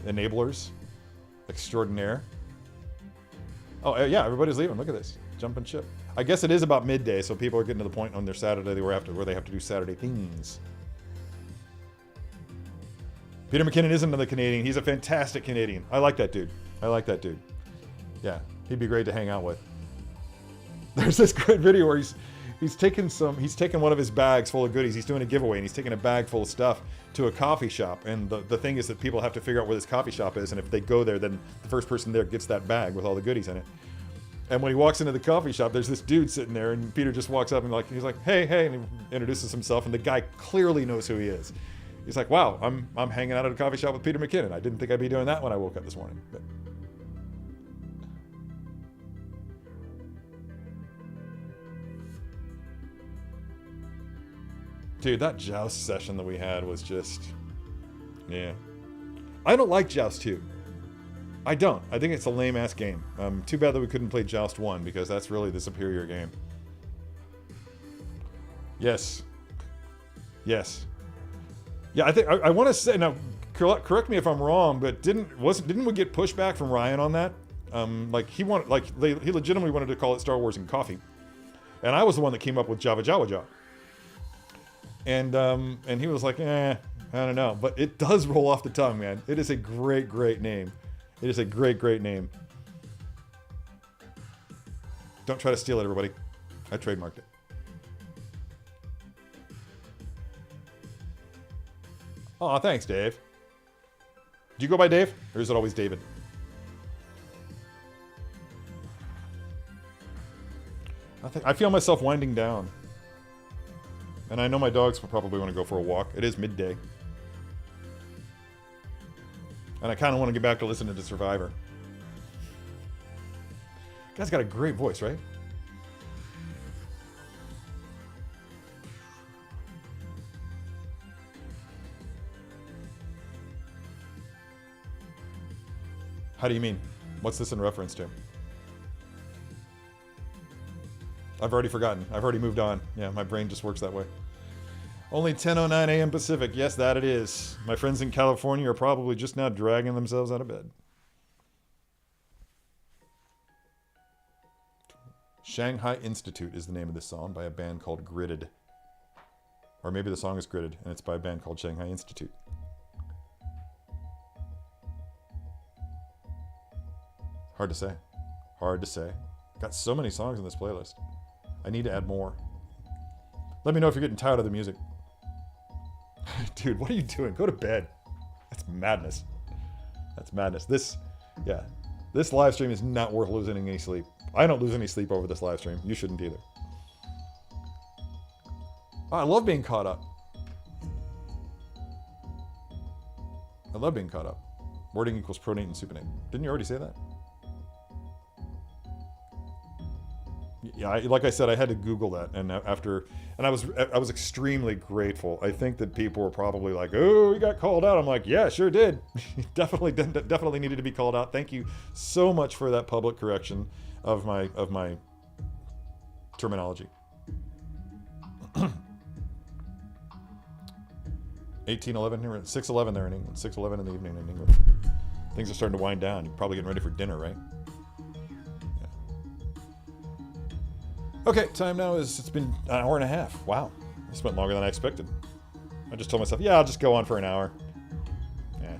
enablers extraordinaire. Oh yeah, everybody's leaving. Look at this, jumping ship. I guess it is about midday, so people are getting to the point on their Saturday where they have to do Saturday things. Peter McKinnon is another Canadian. He's a fantastic Canadian. I like that dude. Yeah, he'd be great to hang out with. There's this great video where he's taken one of his bags full of goodies. He's doing a giveaway, and he's taking a bag full of stuff to a coffee shop. And the thing is that people have to figure out where this coffee shop is, and if they go there, then the first person there gets that bag with all the goodies in it. And when he walks into the coffee shop, there's this dude sitting there, and Peter just walks up and he's like, hey, and he introduces himself, and the guy clearly knows who he is. He's like, wow, I'm hanging out at a coffee shop with Peter McKinnon. I didn't think I'd be doing that when I woke up this morning. But dude, that Joust session that we had was just, yeah. I don't like Joust 2. I don't. I think it's a lame-ass game. Too bad that we couldn't play Joust 1, because that's really the superior game. Yes. Yes. Yeah, I think I want to say now. Correct me if I'm wrong, but didn't we get pushback from Ryan on that? He legitimately wanted to call it Star Wars and Coffee, and I was the one that came up with Java Jawa Jaw. And he was like, I don't know, but it does roll off the tongue, man. It is a great name. It is a great name. Don't try to steal it, everybody. I trademarked it. Aw, thanks, Dave. Do you go by Dave, or is it always David? I feel myself winding down. And I know my dogs will probably want to go for a walk. It is midday. And I kind of want to get back to listening to Survivor. Guy's got a great voice, right? How do you mean? What's this in reference to? I've already forgotten. I've already moved on. Yeah, my brain just works that way. Only 10:09 a.m. Pacific. Yes, that it is. My friends in California are probably just now dragging themselves out of bed. Shanghai Institute is the name of this song by a band called Gridded. Or maybe the song is Gridded, and it's by a band called Shanghai Institute. Hard to say. Hard to say. Got so many songs in this playlist. I need to add more. Let me know if you're getting tired of the music. Dude, what are you doing? Go to bed. That's madness. That's madness. This live stream is not worth losing any sleep. I don't lose any sleep over this live stream. You shouldn't either. Oh, I love being caught up. I love being caught up. Wording equals pronate and supinate. Didn't you already say that? Yeah, like I said, I had to Google that, and I was extremely grateful. I think that people were probably like, "Oh, you got called out." I'm like, "Yeah, sure did. definitely needed to be called out." Thank you so much for that public correction of my terminology. 18:11 here, 6:11 there in England, 6:11 in the evening in England. Things are starting to wind down. You're probably getting ready for dinner, right? Okay, time now is, it's been an hour and a half. Wow, I spent longer than I expected. I just told myself, yeah, I'll just go on for an hour. Yeah.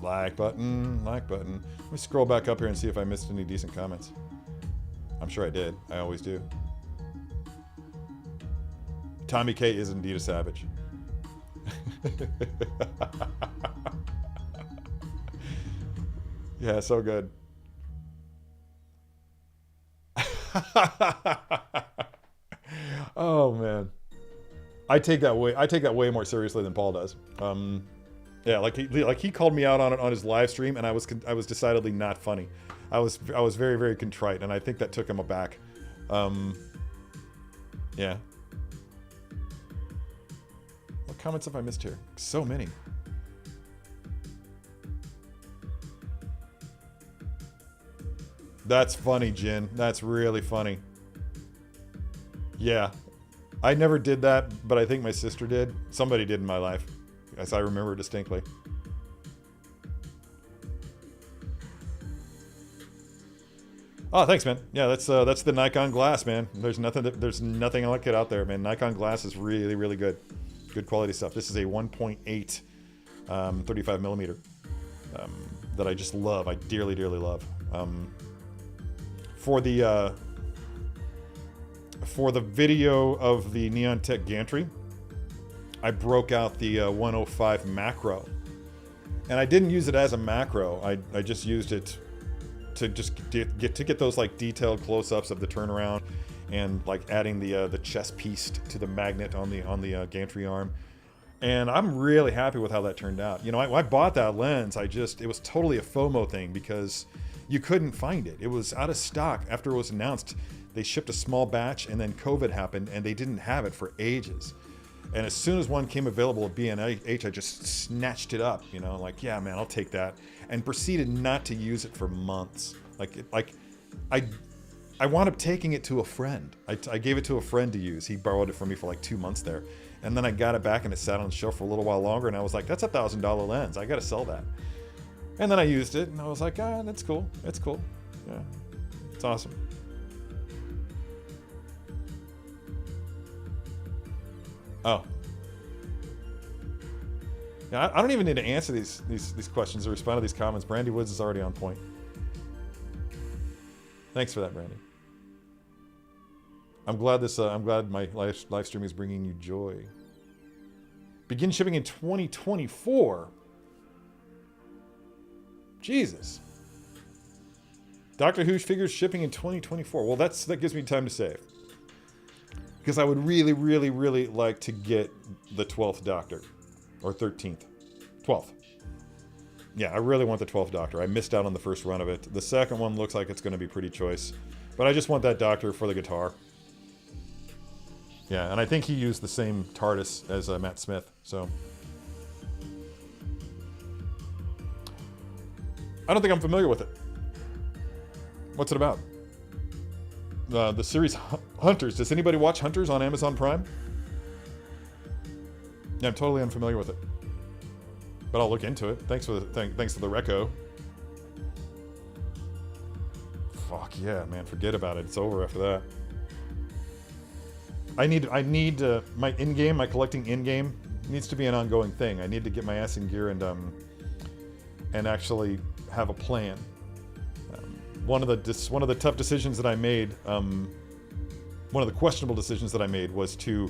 Like button, like button. Let me scroll back up here and see if I missed any decent comments. I'm sure I did. I always do. Tommy K is indeed a savage. Yeah, so good. Oh man, I take that way more seriously than Paul does. Yeah, like he called me out on it on his live stream, and I was decidedly not funny. I was very, very contrite, and I think that took him aback. Yeah. What comments have I missed here? So many. That's funny, Jin. That's really funny. Yeah. I never did that, but I think my sister did. Somebody did in my life, as I remember distinctly. Oh, thanks, man. Yeah, that's the Nikon glass, man. There's nothing like it out there, man. Nikon glass is really, really good. Good quality stuff. This is a 1.8 35 millimeter that I just love. I dearly, dearly love. For the video of the Neon Tech gantry, I broke out the 105 macro, and I didn't use it as a macro. I just used it to just get those like detailed close-ups of the turnaround, and like adding the chest piece to the magnet on the gantry arm. And I'm really happy with how that turned out. You know, I bought that lens. It was totally a FOMO thing because you couldn't find it. It was out of stock after it was announced. They shipped a small batch, and then COVID happened, and they didn't have it for ages. And as soon as one came available at B&H, I just snatched it up, you know, like, yeah, man, I'll take that, and proceeded not to use it for months. I wound up taking it to a friend. I gave it to a friend to use. He borrowed it from me for like 2 months there. And then I got it back, and it sat on the shelf for a little while longer, and I was like, that's a $1,000 lens. I got to sell that. And then I used it, and I was like, ah, that's cool. It's cool. Yeah, it's awesome. Oh. Yeah, I don't even need to answer these questions or respond to these comments. Brandy Woods is already on point. Thanks for that, Brandy. I'm glad my live stream is bringing you joy. Begin shipping in 2024. Jesus. Doctor Who figures shipping in 2024. Well, that gives me time to save. Because I would really, really, really like to get the 12th Doctor. Or 13th. 12th. Yeah, I really want the 12th Doctor. I missed out on the first run of it. The second one looks like it's going to be pretty choice. But I just want that Doctor for the guitar. Yeah, and I think he used the same TARDIS as Matt Smith, so... I don't think I'm familiar with it. What's it about? The series Hunters. Does anybody watch Hunters on Amazon Prime? Yeah, I'm totally unfamiliar with it. But I'll look into it. Thanks for the reco. Fuck yeah, man. Forget about it. It's over after that. I need my in-game, my collecting in-game needs to be an ongoing thing. I need to get my ass in gear and actually have a plan. One of the tough decisions that I made, one of the questionable decisions that I made was to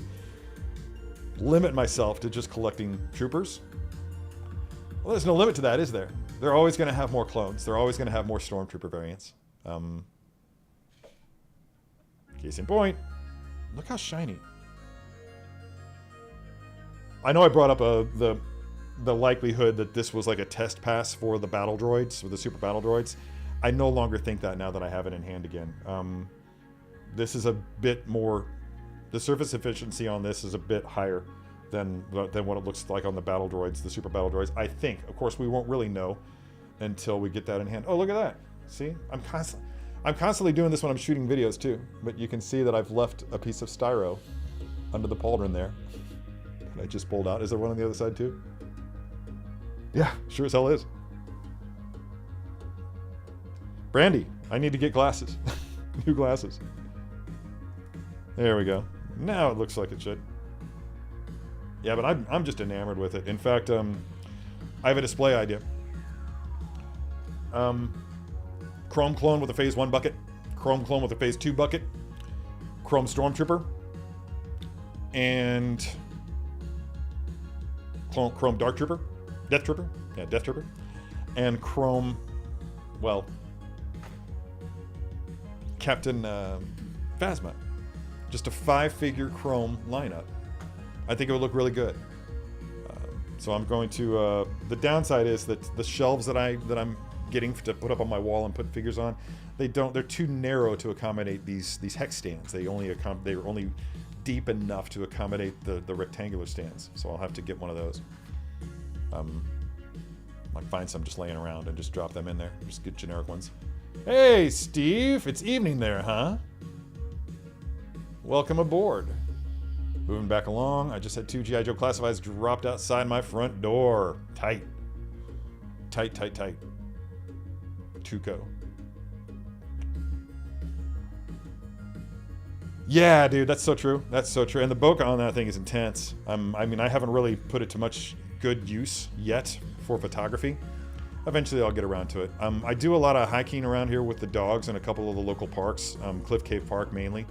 limit myself to just collecting troopers. Well, there's no limit to that, is there? They're always going to have more clones. They're always going to have more stormtrooper variants. Case in point, look how shiny. I know I brought up the likelihood that this was like a test pass for the battle droids, or the super battle droids. I no longer think that now that I have it in hand again. This is a bit more, the surface efficiency on this is a bit higher than what it looks like on the battle droids, the super battle droids. I think, of course, we won't really know until we get that in hand. Oh, look at that! See, I'm constantly doing this when I'm shooting videos too. But you can see that I've left a piece of styro under the pauldron there that I just pulled out. Is there one on the other side too? Yeah, sure as hell is. Brandy, I need to get glasses. New glasses. There we go. Now it looks like it should. Yeah, but I'm just enamored with it. In fact, I have a display idea. Chrome clone with a Phase 1 bucket. Chrome clone with a Phase 2 bucket. Chrome Stormtrooper. And Chrome Dark Trooper. Death Trooper. Yeah, Death Trooper. And Chrome, well, Captain Phasma. Just a 5-figure Chrome lineup. I think it would look really good. So I'm going to. The downside is that the shelves that I'm getting to put up on my wall and put figures on, they're too narrow to accommodate these hex stands. They're only deep enough to accommodate the rectangular stands. So I'll have to get one of those. Like find some just laying around and just drop them in there. Just get generic ones. Hey, Steve, it's evening there, huh? Welcome aboard. Moving back along, I just had 2 G.I. Joe Classifieds dropped outside my front door. Tight. Tight, tight, tight. Tuco. Yeah, dude, that's so true. That's so true. And the bokeh on that thing is intense. I mean, I haven't really put it to much good use yet for photography. Eventually, I'll get around to it. I do a lot of hiking around here with the dogs in a couple of the local parks, Cliff Cave Park mainly.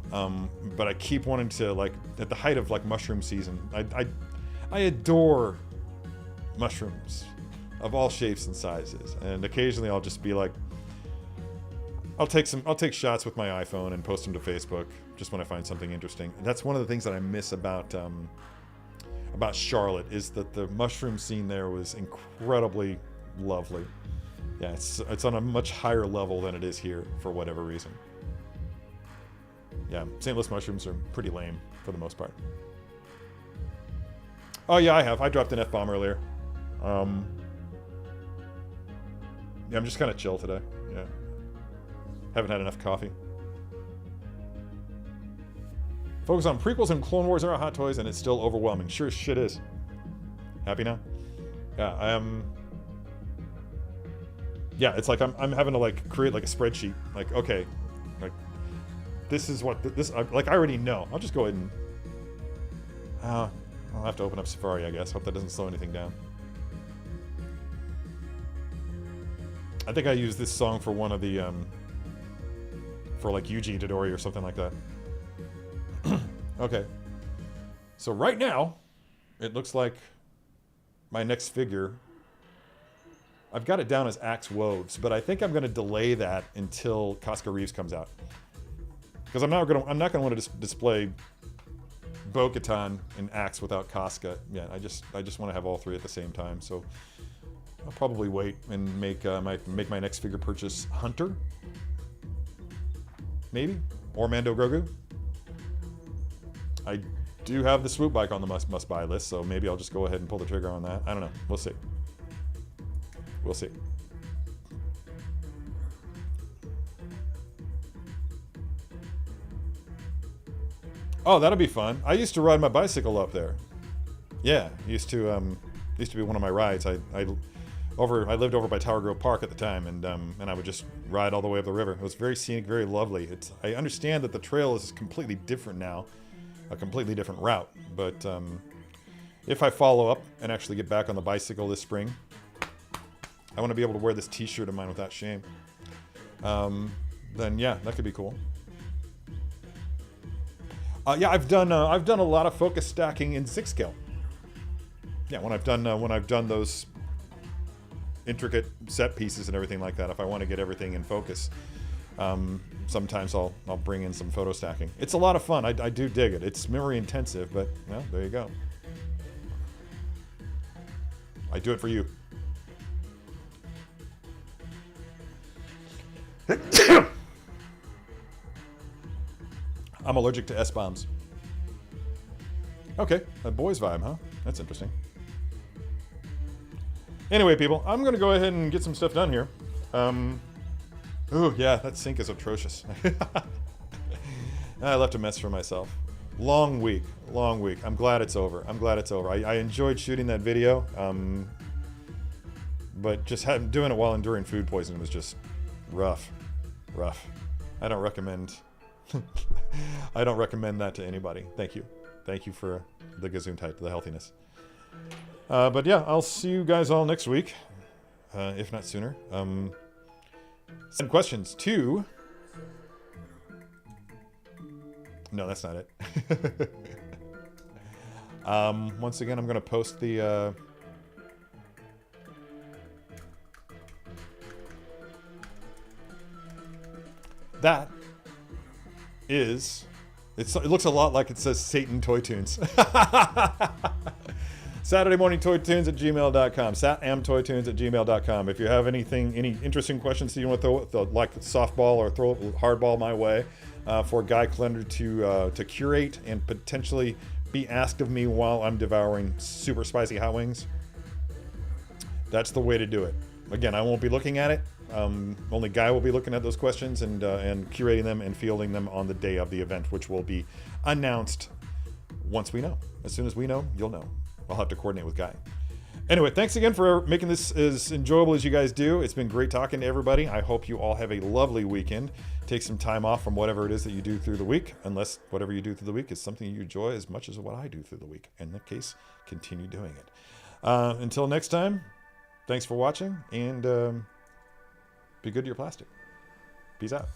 But I keep wanting to, like, at the height of like mushroom season, I adore mushrooms of all shapes and sizes, and occasionally I'll just be like, I'll take shots with my iPhone and post them to Facebook just when I find something interesting. And that's one of the things that I miss about Charlotte, is that the mushroom scene there was incredibly lovely. Yeah, it's on a much higher level than it is here for whatever reason. Yeah, St. Louis mushrooms are pretty lame for the most part. Oh yeah, I have. I dropped an F-bomb earlier. Yeah, I'm just kind of chill today. Yeah. Haven't had enough coffee. Focus on prequels and Clone Wars era Hot Toys, and it's still overwhelming. Sure as shit is. Happy now? Yeah, yeah, it's like I'm having to like create like a spreadsheet. Like, okay, like this is what this like I already know. I'll just go ahead and I'll have to open up Safari, I guess. Hope that doesn't slow anything down. I think I used this song for one of the for like Yuji Itadori or something like that. Okay. So right now, it looks like my next figure, I've got it down as Axe Woves, but I think I'm going to delay that until Casca Reeves comes out. Because I'm not going to want to display Bo-Katan and Axe without Casca. Yeah, I just want to have all three at the same time. So I'll probably wait and make my next figure purchase Hunter, maybe, or Mando Grogu. I do have the swoop bike on the must buy list, so maybe I'll just go ahead and pull the trigger on that. I don't know. We'll see. We'll see. Oh, that'll be fun. I used to ride my bicycle up there. Yeah, used to be one of my rides. I lived over by Tower Grove Park at the time, and I would just ride all the way up the river. It was very scenic, very lovely. I understand that the trail is completely different now, a completely different route. But if I follow up and actually get back on the bicycle this spring, I want to be able to wear this T-shirt of mine without shame. Then yeah, that could be cool. Yeah, I've done a lot of focus stacking in 6 scale. Yeah, when I've done those intricate set pieces and everything like that, if I want to get everything in focus, sometimes I'll bring in some photo stacking. It's a lot of fun. I do dig it. It's memory intensive, but well, there you go. I do it for you. I'm allergic to S-bombs. Okay, a boys vibe, huh? That's interesting. Anyway, people, I'm going to go ahead and get some stuff done here. Oh, yeah, that sink is atrocious. I left a mess for myself. Long week, long week. I'm glad it's over. I'm glad it's over. I enjoyed shooting that video, but just doing it while enduring food poisoning was just rough. Rough. I don't recommend... I don't recommend that to anybody. Thank you. Thank you for the Gesundheit, the healthiness. But yeah, I'll see you guys all next week, if not sooner. Send questions to... No, that's not it. Once again, I'm going to post the... That is... it looks a lot like it says Satan Toytoons. Saturday morning Toytoons at gmail.com. Satamtoytoons at gmail.com. If you have any interesting questions that you want to throw, like softball or throw hardball my way, for Guy Clender to curate and potentially be asked of me while I'm devouring super spicy hot wings, that's the way to do it. Again, I won't be looking at it. Only Guy will be looking at those questions and curating them and fielding them on the day of the event, which will be announced once we know. As soon as we know, you'll know. I'll have to coordinate with Guy. Anyway, thanks again for making this as enjoyable as you guys do. It's been great talking to everybody. I hope you all have a lovely weekend. Take some time off from whatever it is that you do through the week, unless whatever you do through the week is something you enjoy as much as what I do through the week. In that case, continue doing it. Until next time, thanks for watching, and be good to your plastic. Peace out.